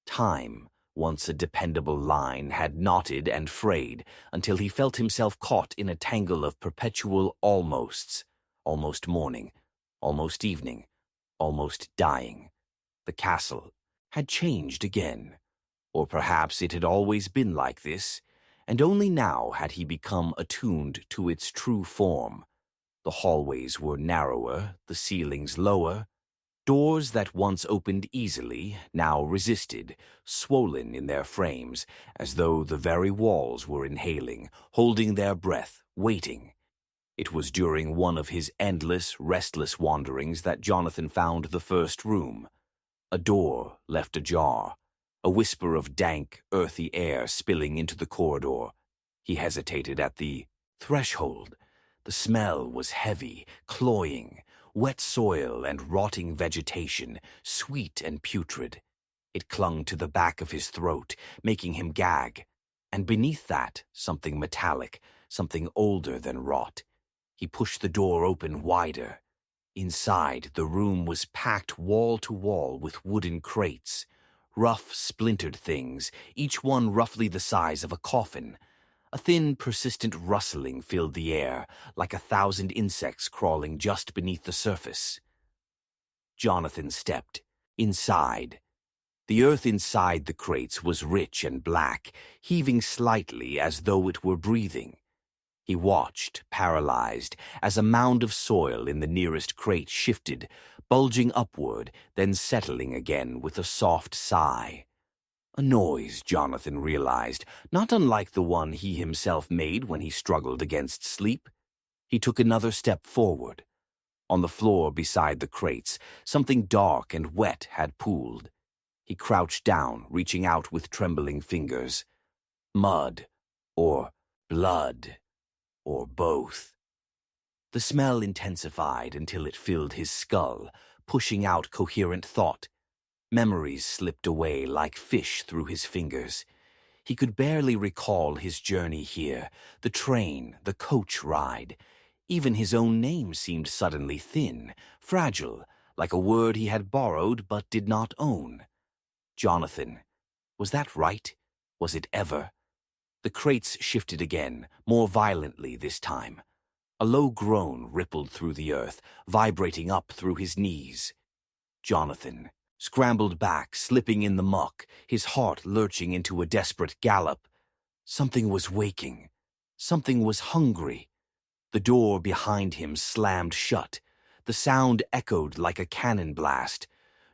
Time, once a dependable line, had knotted and frayed until he felt himself caught in a tangle of perpetual almosts, almost morning, almost evening, almost dying. The castle had changed again, or perhaps it had always been like this, and only now had he become attuned to its true form. The hallways were narrower, the ceilings lower. Doors that once opened easily now resisted, swollen in their frames, as though the very walls were inhaling, holding their breath, waiting. It was during one of his endless, restless wanderings that Jonathan found the first room. A door left ajar, a whisper of dank, earthy air spilling into the corridor. He hesitated at the threshold. The smell was heavy, cloying, wet soil and rotting vegetation, sweet and putrid. It clung to the back of his throat, making him gag. And beneath that, something metallic, something older than rot. He pushed the door open wider. Inside, the room was packed wall to wall with wooden crates. Rough, splintered things, each one roughly the size of a coffin. A thin, persistent rustling filled the air, like 1,000 insects crawling just beneath the surface. Jonathan stepped inside. The earth inside the crates was rich and black, heaving slightly as though it were breathing. He watched, paralyzed, as a mound of soil in the nearest crate shifted, bulging upward, then settling again with a soft sigh. A noise, Jonathan realized, not unlike the one he himself made when he struggled against sleep. He took another step forward. On the floor beside the crates, something dark and wet had pooled. He crouched down, reaching out with trembling fingers. Mud, or blood, or both. The smell intensified until it filled his skull, pushing out coherent thought. Memories slipped away like fish through his fingers. He could barely recall his journey here, the train, the coach ride. Even his own name seemed suddenly thin, fragile, like a word he had borrowed but did not own. Jonathan. Was that right? Was it ever? The crates shifted again, more violently this time. A low groan rippled through the earth, vibrating up through his knees. Jonathan scrambled back, slipping in the muck, his heart lurching into a desperate gallop. Something was waking. Something was hungry. The door behind him slammed shut. The sound echoed like a cannon blast.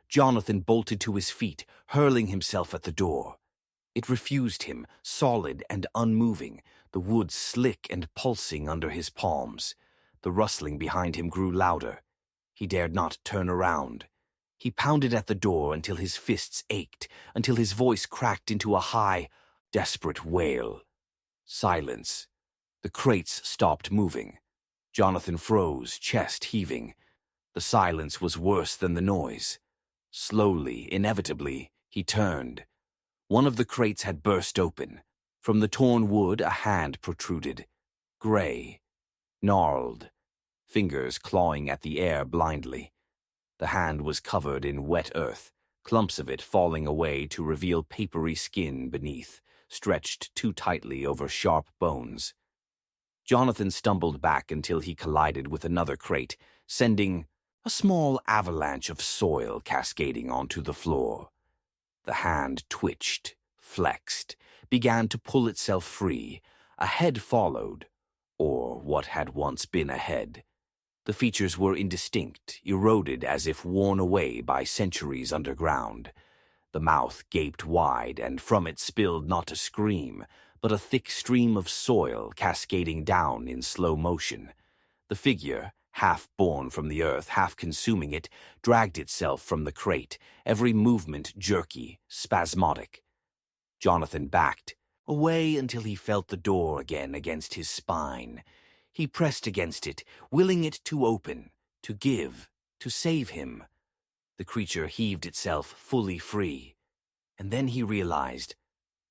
Jonathan bolted to his feet, hurling himself at the door. It refused him, solid and unmoving, the wood slick and pulsing under his palms. The rustling behind him grew louder. He dared not turn around. He pounded at the door until his fists ached, until his voice cracked into a high, desperate wail. Silence. The crates stopped moving. Jonathan froze, chest heaving. The silence was worse than the noise. Slowly, inevitably, he turned. One of the crates had burst open. From the torn wood, a hand protruded. Gray. Gnarled. Fingers clawing at the air blindly. The hand was covered in wet earth, clumps of it falling away to reveal papery skin beneath, stretched too tightly over sharp bones. Jonathan stumbled back until he collided with another crate, sending a small avalanche of soil cascading onto the floor. The hand twitched, flexed, began to pull itself free. A head followed, or what had once been a head. The features were indistinct, eroded as if worn away by centuries underground. The mouth gaped wide, and from it spilled not a scream, but a thick stream of soil cascading down in slow motion. The figure, half born from the earth, half consuming it, dragged itself from the crate, every movement jerky, spasmodic. Jonathan backed, away until he felt the door again against his spine. He pressed against it, willing it to open, to give, to save him. The creature heaved itself fully free. And then he realized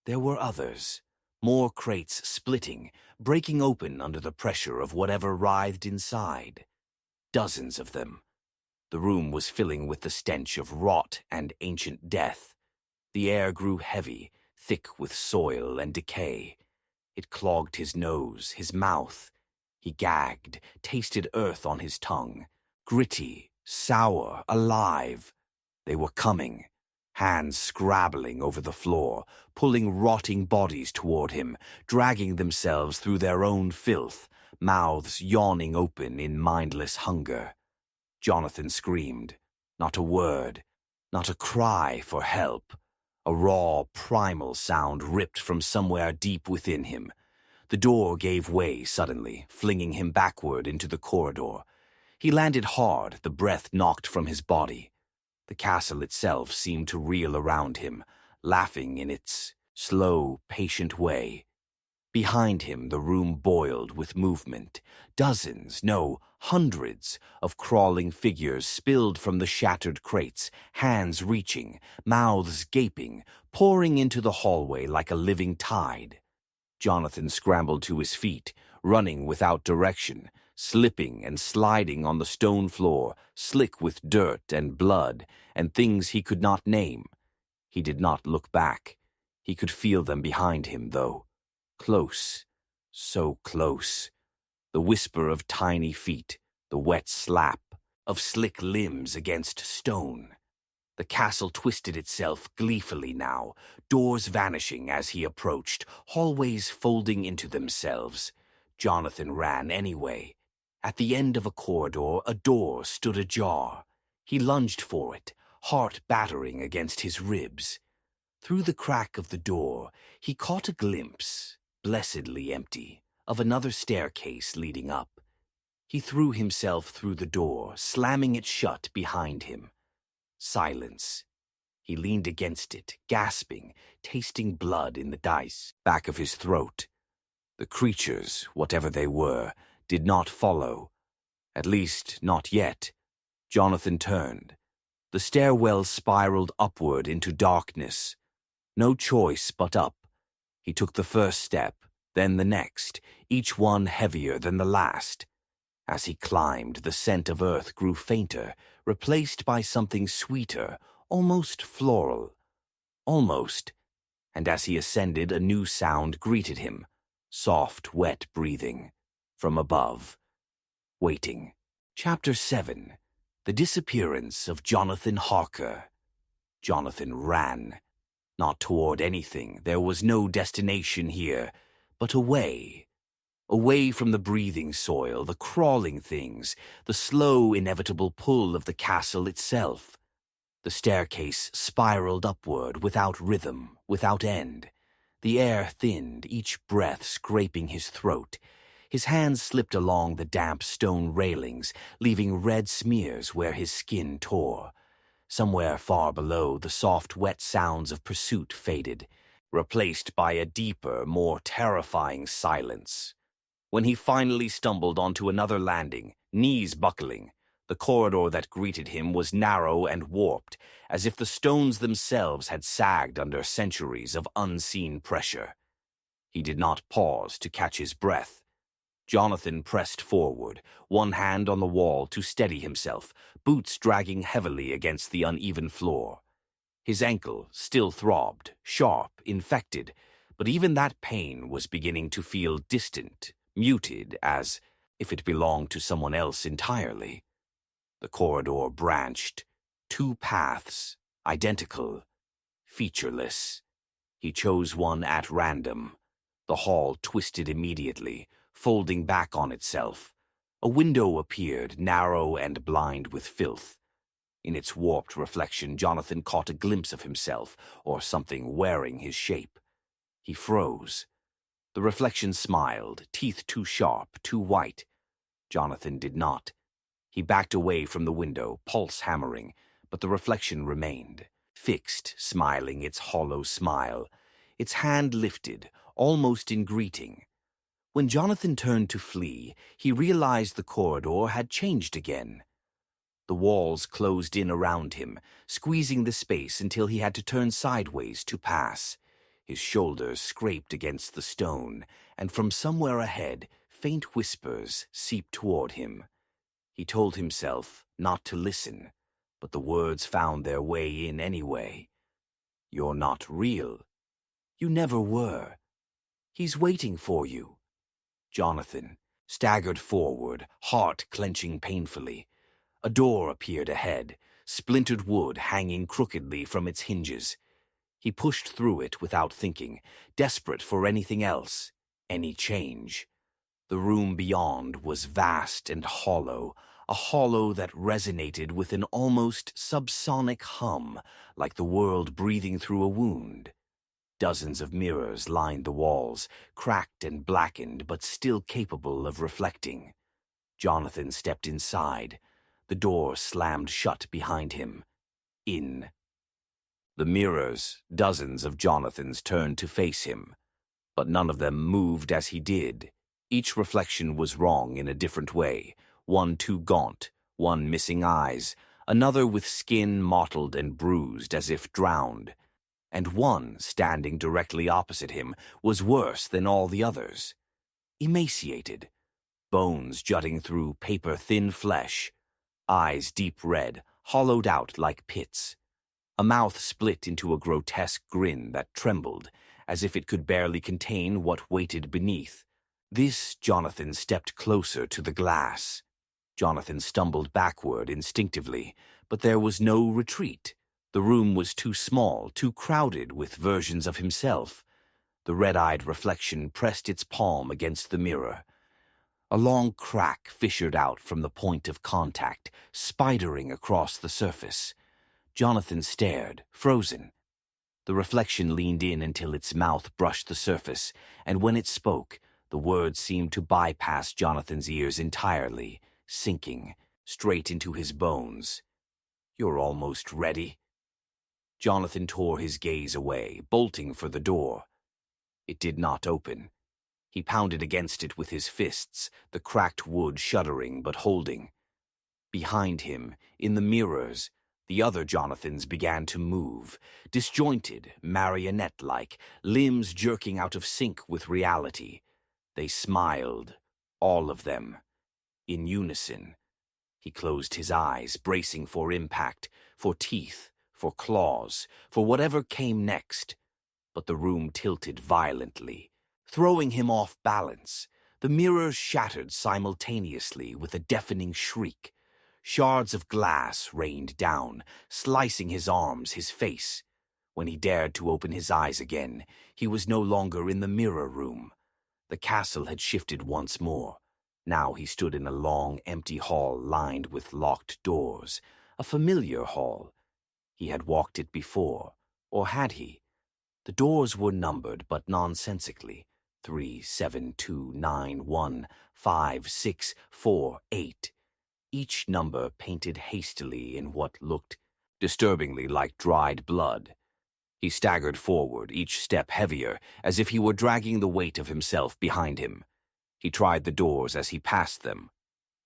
there were others, more crates splitting, breaking open under the pressure of whatever writhed inside. Dozens of them. The room was filling with the stench of rot and ancient death. The air grew heavy, thick with soil and decay. It clogged his nose, his mouth. He gagged, tasted earth on his tongue. Gritty, sour, alive. They were coming, hands scrabbling over the floor, pulling rotting bodies toward him, dragging themselves through their own filth, mouths yawning open in mindless hunger. Jonathan screamed. Not a word, not a cry for help. A raw, primal sound ripped from somewhere deep within him. The door gave way suddenly, flinging him backward into the corridor. He landed hard, the breath knocked from his body. The castle itself seemed to reel around him, laughing in its slow, patient way. Behind him, the room boiled with movement. Dozens, no, hundreds of crawling figures spilled from the shattered crates, hands reaching, mouths gaping, pouring into the hallway like a living tide. Jonathan scrambled to his feet, running without direction, slipping and sliding on the stone floor, slick with dirt and blood and things he could not name. He did not look back. He could feel them behind him, though. Close, so close. The whisper of tiny feet, the wet slap of slick limbs against stone. The castle twisted itself gleefully now, doors vanishing as he approached, hallways folding into themselves. Jonathan ran anyway. At the end of a corridor, a door stood ajar. He lunged for it, heart battering against his ribs. Through the crack of the door, he caught a glimpse, blessedly empty, of another staircase leading up. He threw himself through the door, slamming it shut behind him. Silence. He leaned against it, gasping, tasting blood in the dice back of his throat. The creatures, whatever they were, did not follow. At least, not yet. Jonathan turned. The stairwell spiraled upward into darkness. No choice but up. He took the first step, then the next, each one heavier than the last. As he climbed, the scent of earth grew fainter, replaced by something sweeter, almost floral. Almost. And as he ascended, a new sound greeted him. Soft, wet breathing. From above. Waiting. Chapter 7. The Disappearance of Jonathan Harker. Jonathan ran. Not toward anything. There was no destination here, but away. Away from the breathing soil, the crawling things, the slow, inevitable pull of the castle itself. The staircase spiraled upward without rhythm, without end. The air thinned, each breath scraping his throat. His hands slipped along the damp stone railings, leaving red smears where his skin tore. Somewhere far below, the soft, wet sounds of pursuit faded, replaced by a deeper, more terrifying silence. When he finally stumbled onto another landing, knees buckling, the corridor that greeted him was narrow and warped, as if the stones themselves had sagged under centuries of unseen pressure. He did not pause to catch his breath. Jonathan pressed forward, one hand on the wall to steady himself, boots dragging heavily against the uneven floor. His ankle still throbbed, sharp, infected, but even that pain was beginning to feel distant, muted, as if it belonged to someone else entirely. The corridor branched. 2 paths, identical, featureless. He chose one at random. The hall twisted immediately, folding back on itself. A window appeared, narrow and blind with filth. In its warped reflection, Jonathan caught a glimpse of himself, or something wearing his shape. He froze. The reflection smiled, teeth too sharp, too white. Jonathan did not. He backed away from the window, pulse hammering, but the reflection remained, fixed, smiling its hollow smile. Its hand lifted, almost in greeting. When Jonathan turned to flee, he realized the corridor had changed again. The walls closed in around him, squeezing the space until he had to turn sideways to pass. His shoulders scraped against the stone, and from somewhere ahead, faint whispers seeped toward him. He told himself not to listen, but the words found their way in anyway. You're not real. You never were. He's waiting for you. Jonathan staggered forward, heart clenching painfully. A door appeared ahead, splintered wood hanging crookedly from its hinges. He pushed through it without thinking, desperate for anything else, any change. The room beyond was vast and hollow, a hollow that resonated with an almost subsonic hum, like the world breathing through a wound. Dozens of mirrors lined the walls, cracked and blackened but still capable of reflecting. Jonathan stepped inside. The door slammed shut behind him. In. The mirrors, dozens of Jonathans, turned to face him, but none of them moved as he did. Each reflection was wrong in a different way, one too gaunt, one missing eyes, another with skin mottled and bruised as if drowned, and one, standing directly opposite him, was worse than all the others. Emaciated, bones jutting through paper-thin flesh, eyes deep red, hollowed out like pits, a mouth split into a grotesque grin that trembled, as if it could barely contain what waited beneath. This Jonathan stepped closer to the glass. Jonathan stumbled backward instinctively, but there was no retreat. The room was too small, too crowded with versions of himself. The red-eyed reflection pressed its palm against the mirror. A long crack fissured out from the point of contact, spidering across the surface. Jonathan stared, frozen. The reflection leaned in until its mouth brushed the surface, and when it spoke, the words seemed to bypass Jonathan's ears entirely, sinking straight into his bones. "You're almost ready." Jonathan tore his gaze away, bolting for the door. It did not open. He pounded against it with his fists, the cracked wood shuddering but holding. Behind him, in the mirrors, the other Jonathans began to move, disjointed, marionette-like, limbs jerking out of sync with reality. They smiled, all of them, in unison. He closed his eyes, bracing for impact, for teeth, for claws, for whatever came next. But the room tilted violently, throwing him off balance. The mirrors shattered simultaneously with a deafening shriek. Shards of glass rained down, slicing his arms, his face. When he dared to open his eyes again, he was no longer in the mirror room. The castle had shifted once more. Now he stood in a long, empty hall lined with locked doors, a familiar hall. He had walked it before, or had he? The doors were numbered, but nonsensically. 3, 7, 2, 9, 1, 5, 6, 4, 8. Each number painted hastily in what looked disturbingly like dried blood. He staggered forward, each step heavier, as if he were dragging the weight of himself behind him. He tried the doors as he passed them.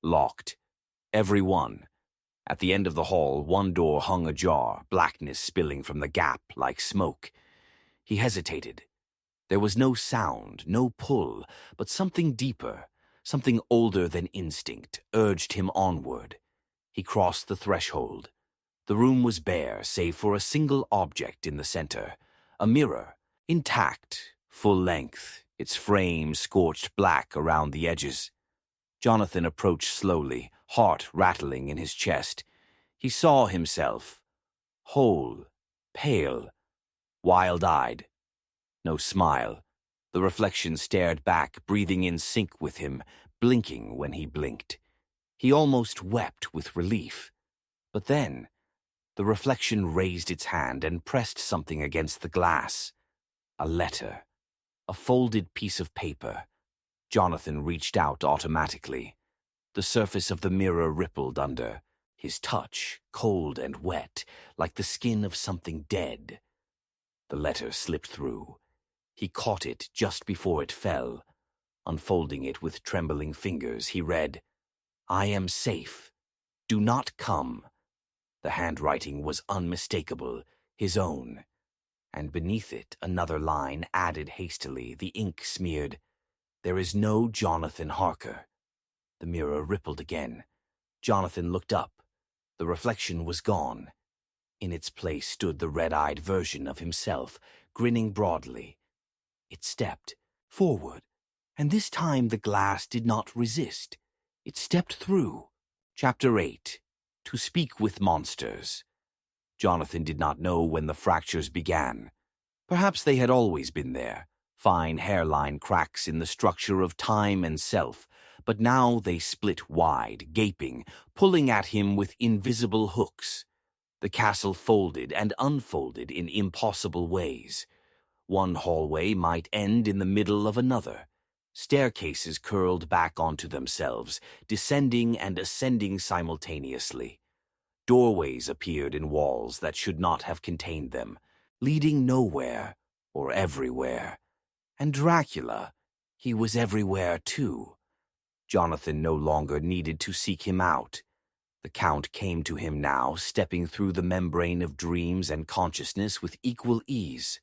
Locked. Every one. At the end of the hall, one door hung ajar, blackness spilling from the gap like smoke. He hesitated. There was no sound, no pull, but something deeper, something older than instinct, urged him onward. He crossed the threshold. The room was bare, save for a single object in the center, a mirror, intact, full length, its frame scorched black around the edges. Jonathan approached slowly, heart rattling in his chest. He saw himself, whole, pale, wild-eyed. No smile. The reflection stared back, breathing in sync with him, blinking when he blinked. He almost wept with relief. But then, the reflection raised its hand and pressed something against the glass. A letter. A folded piece of paper. Jonathan reached out automatically. The surface of the mirror rippled under. His touch, cold and wet, like the skin of something dead. The letter slipped through. He caught it just before it fell. Unfolding it with trembling fingers, he read, "I am safe. Do not come." The handwriting was unmistakable, his own. And beneath it, another line added hastily, the ink smeared, "There is no Jonathan Harker." The mirror rippled again. Jonathan looked up. The reflection was gone. In its place stood the red-eyed version of himself, grinning broadly. It stepped forward, and this time the glass did not resist. It stepped through. Chapter 8. To Speak with Monsters. Jonathan did not know when the fractures began. Perhaps they had always been there, fine hairline cracks in the structure of time and self, but now they split wide, gaping, pulling at him with invisible hooks. The castle folded and unfolded in impossible ways. One hallway might end in the middle of another. Staircases curled back onto themselves, descending and ascending simultaneously. Doorways appeared in walls that should not have contained them, leading nowhere or everywhere. And Dracula, he was everywhere too. Jonathan no longer needed to seek him out. The Count came to him now, stepping through the membrane of dreams and consciousness with equal ease.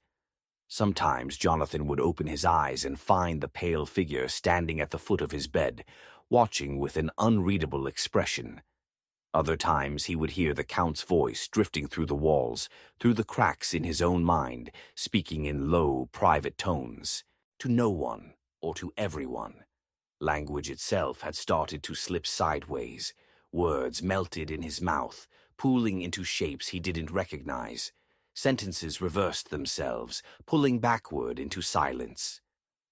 Sometimes Jonathan would open his eyes and find the pale figure standing at the foot of his bed, watching with an unreadable expression. Other times he would hear the Count's voice drifting through the walls, through the cracks in his own mind, speaking in low, private tones, to no one or to everyone. Language itself had started to slip sideways. Words melted in his mouth, pooling into shapes he didn't recognize. Sentences reversed themselves, pulling backward into silence.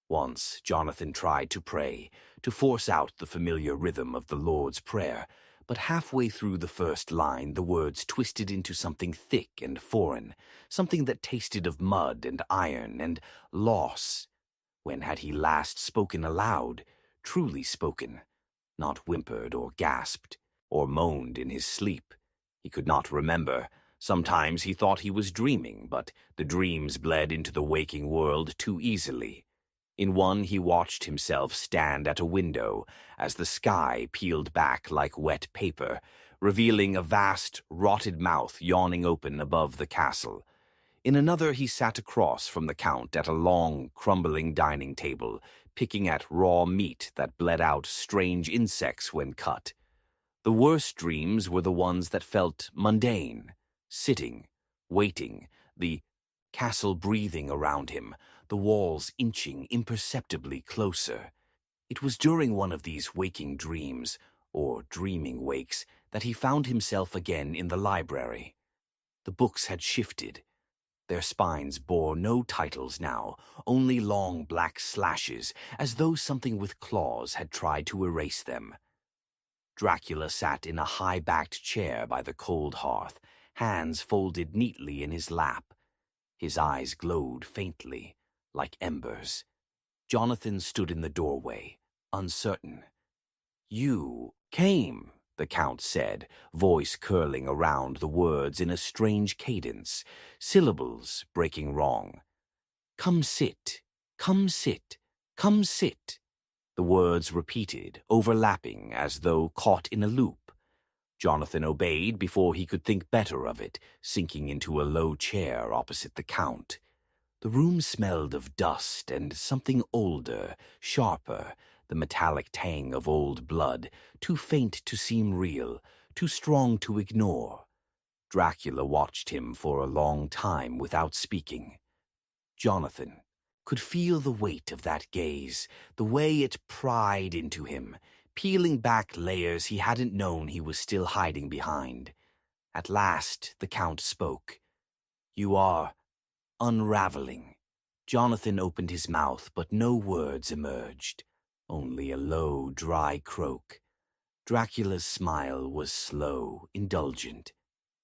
Once Jonathan tried to pray, to force out the familiar rhythm of the Lord's Prayer, but halfway through the first line the words twisted into something thick and foreign, something that tasted of mud and iron and loss. When had he last spoken aloud, truly spoken, not whimpered or gasped, or moaned in his sleep? He could not remember. Sometimes he thought he was dreaming, but the dreams bled into the waking world too easily. In one he watched himself stand at a window as the sky peeled back like wet paper, revealing a vast, rotted mouth yawning open above the castle. In another he sat across from the Count at a long, crumbling dining table, picking at raw meat that bled out strange insects when cut. The worst dreams were the ones that felt mundane, sitting, waiting, the castle breathing around him, the walls inching imperceptibly closer. It was during one of these waking dreams, or dreaming wakes, that he found himself again in the library. The books had shifted. Their spines bore no titles now, only long black slashes, as though something with claws had tried to erase them. Dracula sat in a high-backed chair by the cold hearth, hands folded neatly in his lap. His eyes glowed faintly, like embers. Jonathan stood in the doorway, uncertain. "You came," the Count said, voice curling around the words in a strange cadence, syllables breaking wrong. "Come sit, come sit, come sit." The words repeated, overlapping as though caught in a loop. Jonathan obeyed before he could think better of it, sinking into a low chair opposite the Count. The room smelled of dust and something older, sharper, the metallic tang of old blood, too faint to seem real, too strong to ignore. Dracula watched him for a long time without speaking. Jonathan could feel the weight of that gaze, the way it pried into him, peeling back layers he hadn't known he was still hiding behind. At last the Count spoke. "You are unraveling." Jonathan opened his mouth, but no words emerged, only a low, dry croak. Dracula's smile was slow, indulgent.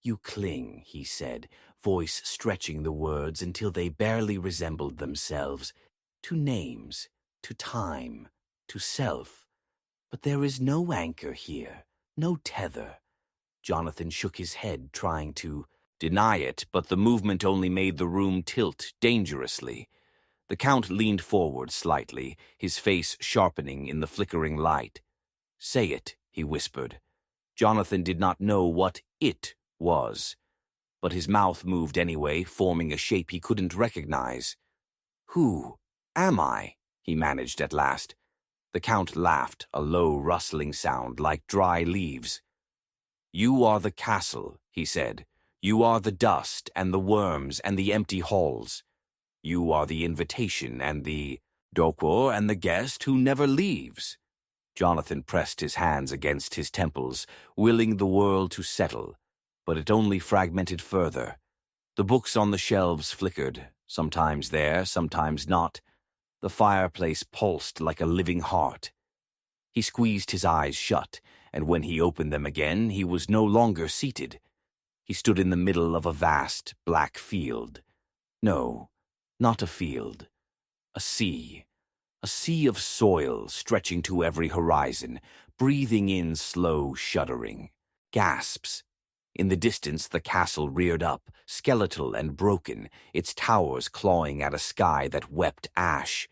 "You cling," he said, voice stretching the words until they barely resembled themselves, "to names, to time, to self. But there is no anchor here, no tether." Jonathan shook his head, trying to deny it, but the movement only made the room tilt dangerously. The Count leaned forward slightly, his face sharpening in the flickering light. "Say it," he whispered. Jonathan did not know what "it" was, but his mouth moved anyway, forming a shape he couldn't recognize. "Who am I?" he managed at last. The Count laughed, a low, rustling sound like dry leaves. "You are the castle," he said. "You are the dust and the worms and the empty halls. You are the invitation and the doctor and the guest who never leaves." Jonathan pressed his hands against his temples, willing the world to settle, but it only fragmented further. The books on the shelves flickered, sometimes there, sometimes not. The fireplace pulsed like a living heart. He squeezed his eyes shut, and when he opened them again, he was no longer seated. He stood in the middle of a vast, black field. No, not a field. A sea. A sea of soil stretching to every horizon, breathing in slow shuddering. Gasps. In the distance, the castle reared up, skeletal and broken, its towers clawing at a sky that wept ash.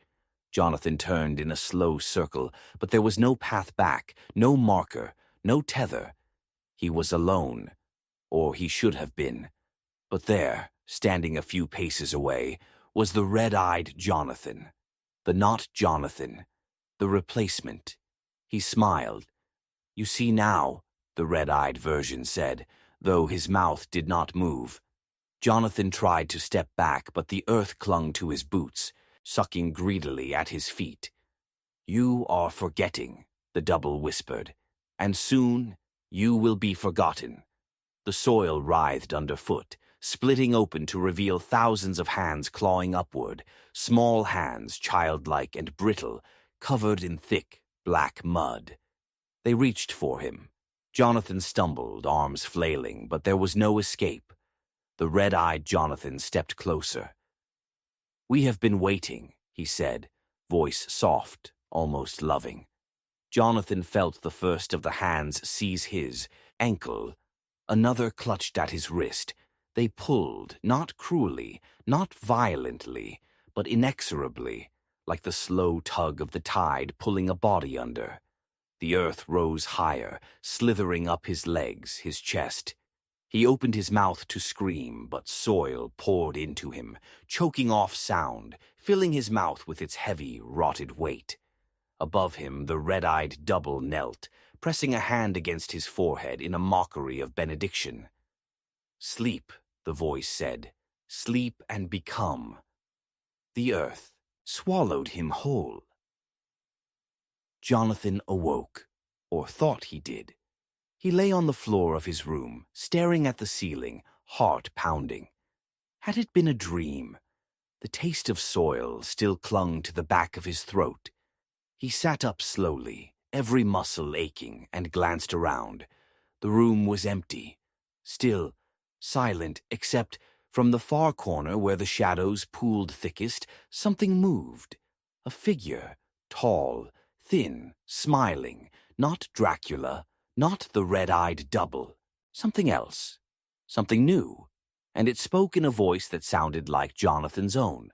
Jonathan turned in a slow circle, but there was no path back, no marker, no tether. He was alone, or he should have been. But there, standing a few paces away, was the red-eyed Jonathan. The not Jonathan, the replacement. He smiled. "You see now," the red-eyed version said, though his mouth did not move. Jonathan tried to step back, but the earth clung to his boots, sucking greedily at his feet. "You are forgetting," the double whispered, "and soon you will be forgotten." The soil writhed underfoot, splitting open to reveal thousands of hands clawing upward, small hands, childlike and brittle, covered in thick, black mud. They reached for him. Jonathan stumbled, arms flailing, but there was no escape. The red-eyed Jonathan stepped closer. "We have been waiting," he said, voice soft, almost loving. Jonathan felt the first of the hands seize his ankle. Another clutched at his wrist. They pulled, not cruelly, not violently, but inexorably, like the slow tug of the tide pulling a body under. The earth rose higher, slithering up his legs, his chest. He opened his mouth to scream, but soil poured into him, choking off sound, filling his mouth with its heavy, rotted weight. Above him, the red-eyed double knelt, pressing a hand against his forehead in a mockery of benediction. "Sleep," the voice said. "Sleep and become." The earth swallowed him whole. Jonathan awoke, or thought he did. He lay on the floor of his room, staring at the ceiling, heart pounding. Had it been a dream? The taste of soil still clung to the back of his throat. He sat up slowly, every muscle aching, and glanced around. The room was empty, still, silent, except from the far corner where the shadows pooled thickest, something moved. A figure, tall, thin, smiling, not Dracula, not the red-eyed double, something else, something new, and it spoke in a voice that sounded like Jonathan's own.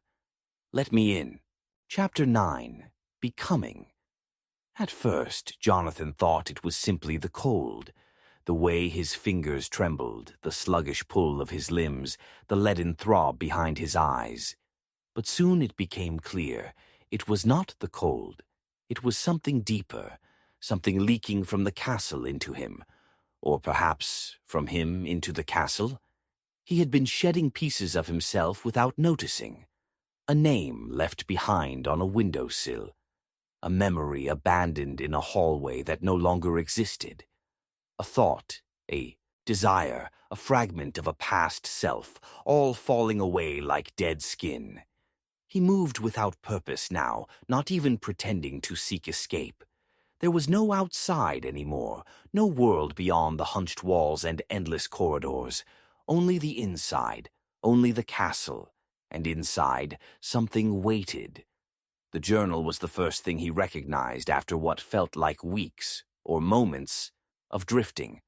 "Let me in." Chapter 9. Becoming. At first, Jonathan thought it was simply the cold, the way his fingers trembled, the sluggish pull of his limbs, the leaden throb behind his eyes. But soon it became clear it was not the cold. It was something deeper, something leaking from the castle into him, or perhaps from him into the castle. He had been shedding pieces of himself without noticing. A name left behind on a windowsill. A memory abandoned in a hallway that no longer existed. A thought, a desire, a fragment of a past self, all falling away like dead skin. He moved without purpose now, not even pretending to seek escape. There was no outside anymore, no world beyond the hunched walls and endless corridors. Only the inside, only the castle, and inside something waited. The journal was the first thing he recognized after what felt like weeks, or moments, of drifting.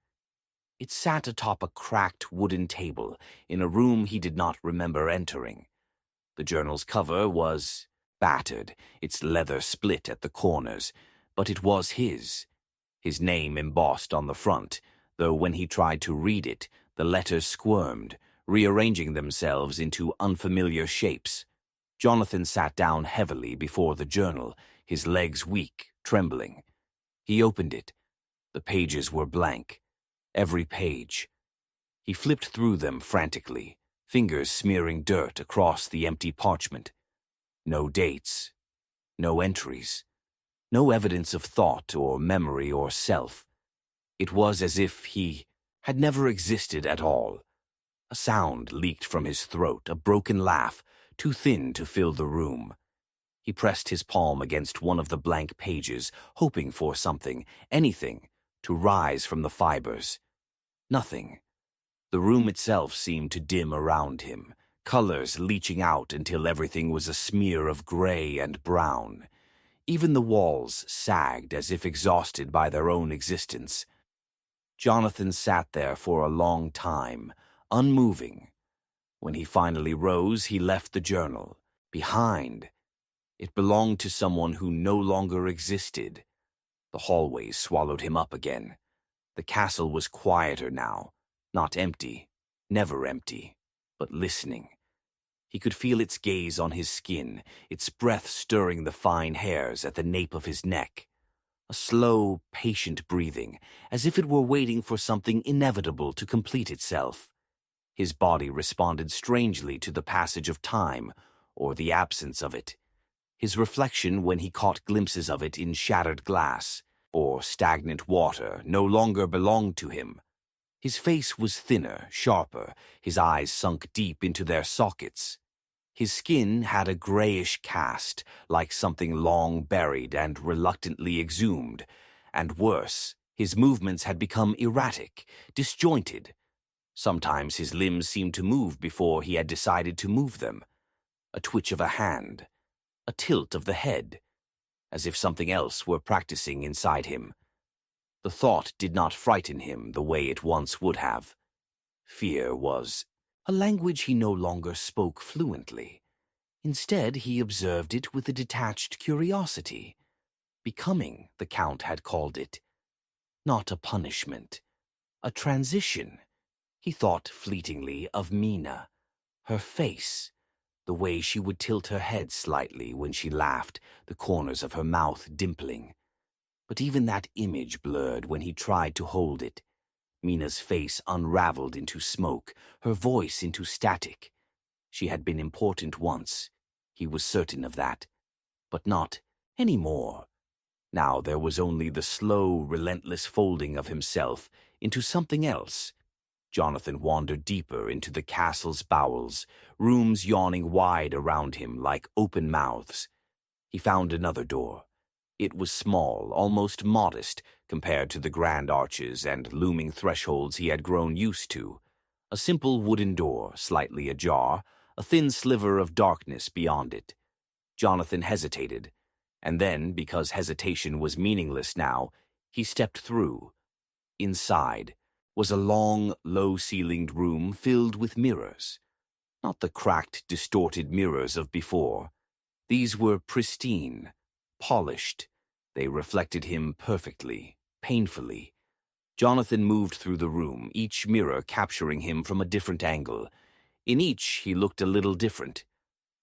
It sat atop a cracked wooden table in a room he did not remember entering. The journal's cover was battered, its leather split at the corners, but it was his name embossed on the front, though when he tried to read it, the letters squirmed, rearranging themselves into unfamiliar shapes. Jonathan sat down heavily before the journal, his legs weak, trembling. He opened it. The pages were blank. Every page. He flipped through them frantically, fingers smearing dirt across the empty parchment. No dates. No entries. No evidence of thought or memory or self. It was as if he had never existed at all. A sound leaked from his throat, a broken laugh, too thin to fill the room. He pressed his palm against one of the blank pages, hoping for something, anything, to rise from the fibers. Nothing. The room itself seemed to dim around him, colors leaching out until everything was a smear of gray and brown. Even the walls sagged as if exhausted by their own existence. Jonathan sat there for a long time, unmoving. When he finally rose, he left the journal. Behind. It belonged to someone who no longer existed. The hallways swallowed him up again. The castle was quieter now, not empty, never empty, but listening. He could feel its gaze on his skin, its breath stirring the fine hairs at the nape of his neck. A slow, patient breathing, as if it were waiting for something inevitable to complete itself. His body responded strangely to the passage of time, or the absence of it. His reflection when he caught glimpses of it in shattered glass, or stagnant water, no longer belonged to him. His face was thinner, sharper, his eyes sunk deep into their sockets. His skin had a grayish cast, like something long buried and reluctantly exhumed, and worse, his movements had become erratic, disjointed. Sometimes his limbs seemed to move before he had decided to move them. A twitch of a hand, a tilt of the head, as if something else were practicing inside him. The thought did not frighten him the way it once would have. Fear was a language he no longer spoke fluently. Instead, he observed it with a detached curiosity. Becoming, the Count had called it. Not a punishment, a transition. He thought fleetingly of Mina, her face, the way she would tilt her head slightly when she laughed, the corners of her mouth dimpling. But even that image blurred when he tried to hold it. Mina's face unraveled into smoke, her voice into static. She had been important once. He was certain of that. But not anymore. Now there was only the slow, relentless folding of himself into something else. Jonathan wandered deeper into the castle's bowels, rooms yawning wide around him like open mouths. He found another door. It was small, almost modest, compared to the grand arches and looming thresholds he had grown used to. A simple wooden door, slightly ajar, a thin sliver of darkness beyond it. Jonathan hesitated, and then, because hesitation was meaningless now, he stepped through. Inside was a long, low-ceilinged room filled with mirrors. Not the cracked, distorted mirrors of before. These were pristine, polished. They reflected him perfectly, painfully. Jonathan moved through the room, each mirror capturing him from a different angle. In each, he looked a little different,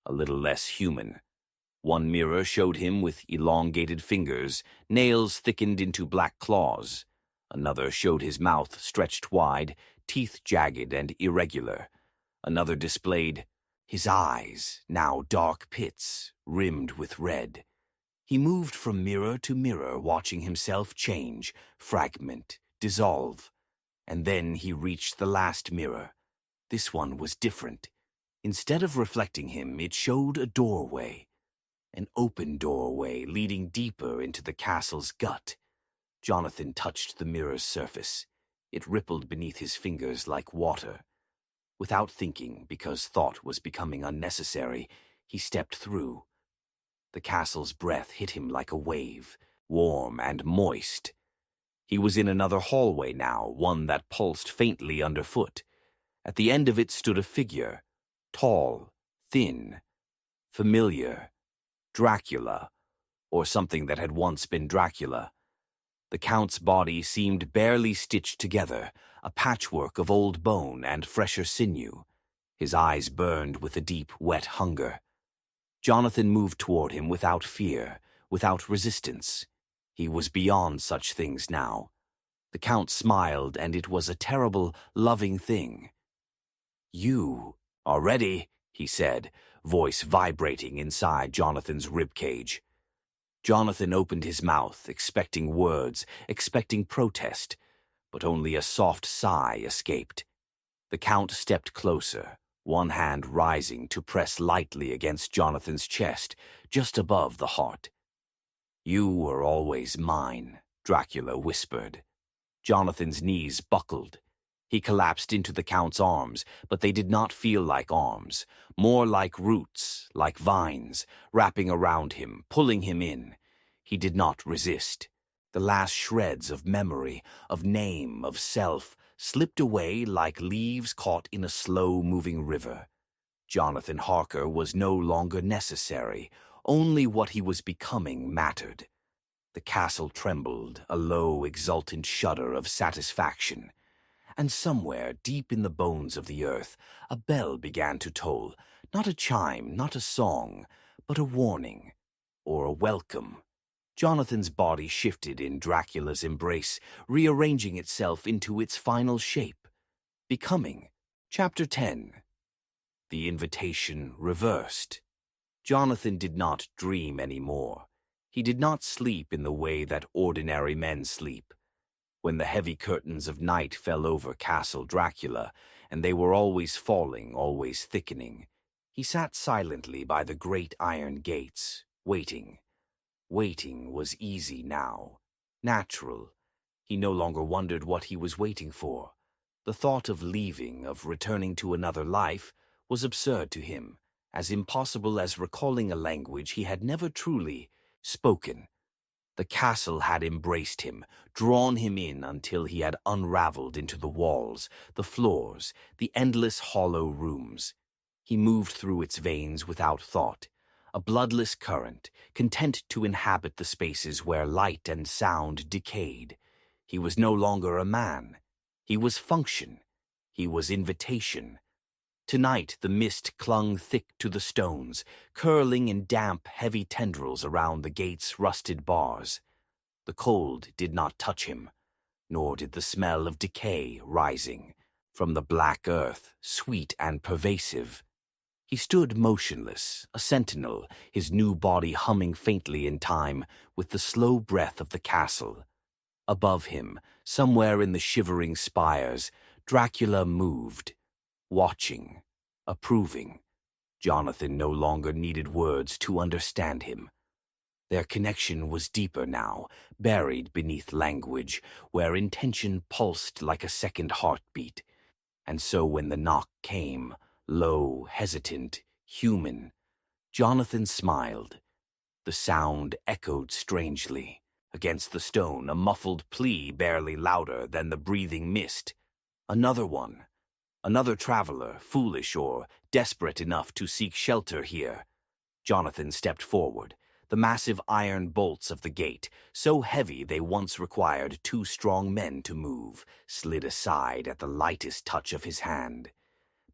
a little less human. One mirror showed him with elongated fingers, nails thickened into black claws. Another showed his mouth stretched wide, teeth jagged and irregular. Another displayed his eyes, now dark pits, rimmed with red. He moved from mirror to mirror, watching himself change, fragment, dissolve. And then he reached the last mirror. This one was different. Instead of reflecting him, it showed a doorway. An open doorway leading deeper into the castle's gut. Jonathan touched the mirror's surface. It rippled beneath his fingers like water. Without thinking, because thought was becoming unnecessary, he stepped through. The castle's breath hit him like a wave, warm and moist. He was in another hallway now, one that pulsed faintly underfoot. At the end of it stood a figure, tall, thin, familiar. Dracula, or something that had once been Dracula. The Count's body seemed barely stitched together, a patchwork of old bone and fresher sinew. His eyes burned with a deep, wet hunger. Jonathan moved toward him without fear, without resistance. He was beyond such things now. The Count smiled, and it was a terrible, loving thing. "You are ready," he said, voice vibrating inside Jonathan's ribcage. Jonathan opened his mouth, expecting words, expecting protest, but only a soft sigh escaped. The Count stepped closer, one hand rising to press lightly against Jonathan's chest, just above the heart. "You were always mine," Dracula whispered. Jonathan's knees buckled. He collapsed into the Count's arms, but they did not feel like arms, more like roots, like vines, wrapping around him, pulling him in. He did not resist. The last shreds of memory, of name, of self, slipped away like leaves caught in a slow-moving river. Jonathan Harker was no longer necessary. Only what he was becoming mattered. The castle trembled, a low, exultant shudder of satisfaction. And somewhere, deep in the bones of the earth, a bell began to toll, not a chime, not a song, but a warning, or a welcome. Jonathan's body shifted in Dracula's embrace, rearranging itself into its final shape. Becoming. Chapter 10. The invitation reversed. Jonathan did not dream anymore. He did not sleep in the way that ordinary men sleep. When the heavy curtains of night fell over Castle Dracula, and they were always falling, always thickening, he sat silently by the great iron gates, waiting. Waiting was easy now, natural. He no longer wondered what he was waiting for. The thought of leaving, of returning to another life, was absurd to him, as impossible as recalling a language he had never truly spoken. The castle had embraced him, drawn him in until he had unraveled into the walls, the floors, the endless hollow rooms. He moved through its veins without thought, a bloodless current, content to inhabit the spaces where light and sound decayed. He was no longer a man. He was function. He was invitation. Tonight the mist clung thick to the stones, curling in damp, heavy tendrils around the gate's rusted bars. The cold did not touch him, nor did the smell of decay rising from the black earth, sweet and pervasive. He stood motionless, a sentinel, his new body humming faintly in time with the slow breath of the castle. Above him, somewhere in the shivering spires, Dracula moved, watching, approving. Jonathan no longer needed words to understand him. Their connection was deeper now, buried beneath language, where intention pulsed like a second heartbeat. And so when the knock came, low, hesitant, human, Jonathan smiled. The sound echoed strangely. Against the stone, a muffled plea barely louder than the breathing mist. Another one. Another traveler, foolish or desperate enough to seek shelter here. Jonathan stepped forward. The massive iron bolts of the gate, so heavy they once required 2 strong men to move, slid aside at the lightest touch of his hand.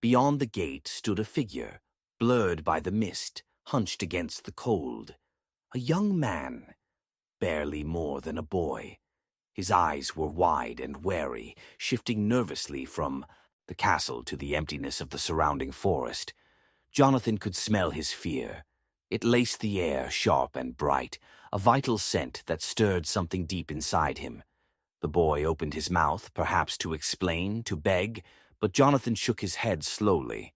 Beyond the gate stood a figure, blurred by the mist, hunched against the cold. A young man, barely more than a boy. His eyes were wide and wary, shifting nervously from the castle to the emptiness of the surrounding forest. Jonathan could smell his fear. It laced the air, sharp and bright, a vital scent that stirred something deep inside him. The boy opened his mouth, perhaps to explain, to beg, but Jonathan shook his head slowly.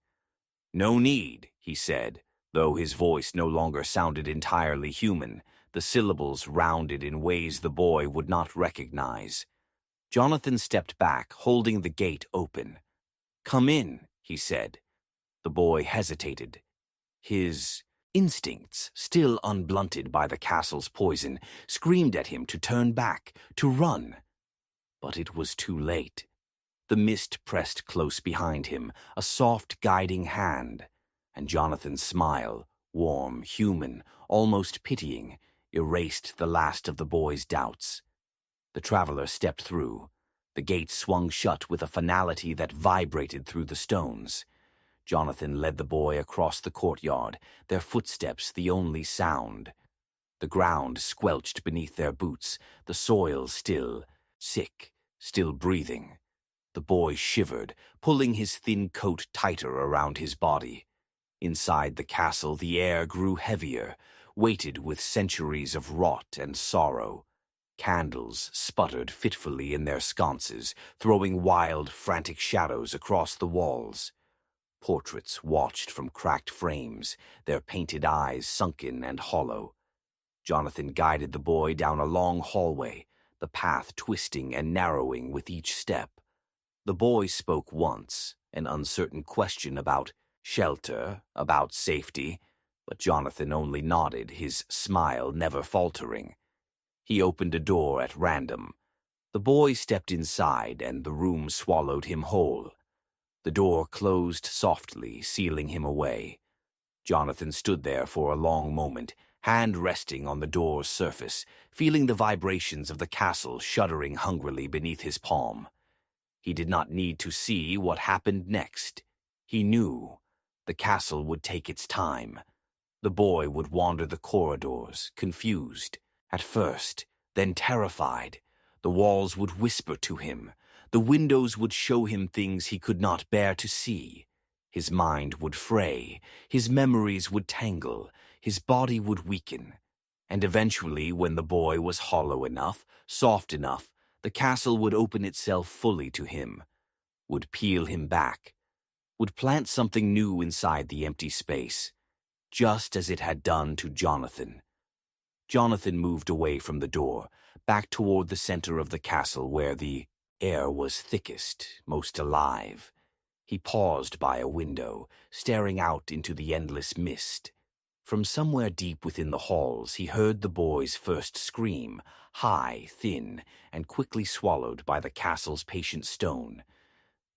"No need," he said, though his voice no longer sounded entirely human, the syllables rounded in ways the boy would not recognize. Jonathan stepped back, holding the gate open. "Come in," he said. The boy hesitated. His instincts, still unblunted by the castle's poison, screamed at him to turn back, to run. But it was too late. The mist pressed close behind him, a soft guiding hand, and Jonathan's smile, warm, human, almost pitying, erased the last of the boy's doubts. The traveler stepped through. The gate swung shut with a finality that vibrated through the stones. Jonathan led the boy across the courtyard, their footsteps the only sound. The ground squelched beneath their boots, the soil still, sick, still breathing. The boy shivered, pulling his thin coat tighter around his body. Inside the castle, the air grew heavier, weighted with centuries of rot and sorrow. Candles sputtered fitfully in their sconces, throwing wild, frantic shadows across the walls. Portraits watched from cracked frames, their painted eyes sunken and hollow. Jonathan guided the boy down a long hallway, the path twisting and narrowing with each step. The boy spoke once, an uncertain question about shelter, about safety, but Jonathan only nodded, his smile never faltering. He opened a door at random. The boy stepped inside, and the room swallowed him whole. The door closed softly, sealing him away. Jonathan stood there for a long moment, hand resting on the door's surface, feeling the vibrations of the castle shuddering hungrily beneath his palm. He did not need to see what happened next. He knew the castle would take its time. The boy would wander the corridors, confused, at first, then terrified. The walls would whisper to him. The windows would show him things he could not bear to see. His mind would fray, his memories would tangle, his body would weaken. And eventually, when the boy was hollow enough, soft enough, the castle would open itself fully to him, would peel him back, would plant something new inside the empty space, just as it had done to Jonathan. Jonathan moved away from the door, back toward the center of the castle where the air was thickest, most alive. He paused by a window, staring out into the endless mist. From somewhere deep within the halls, he heard the boy's first scream, high, thin, and quickly swallowed by the castle's patient stone.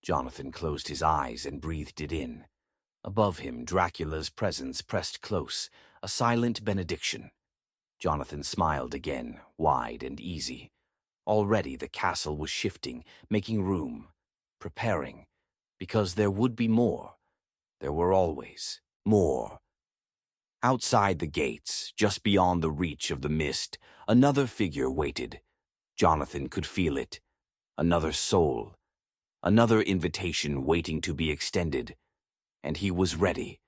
Jonathan closed his eyes and breathed it in. Above him, Dracula's presence pressed close, a silent benediction. Jonathan smiled again, wide and easy. Already the castle was shifting, making room, preparing, because there would be more. There were always more. Outside the gates, just beyond the reach of the mist, another figure waited. Jonathan could feel it. Another soul. Another invitation waiting to be extended. And he was ready.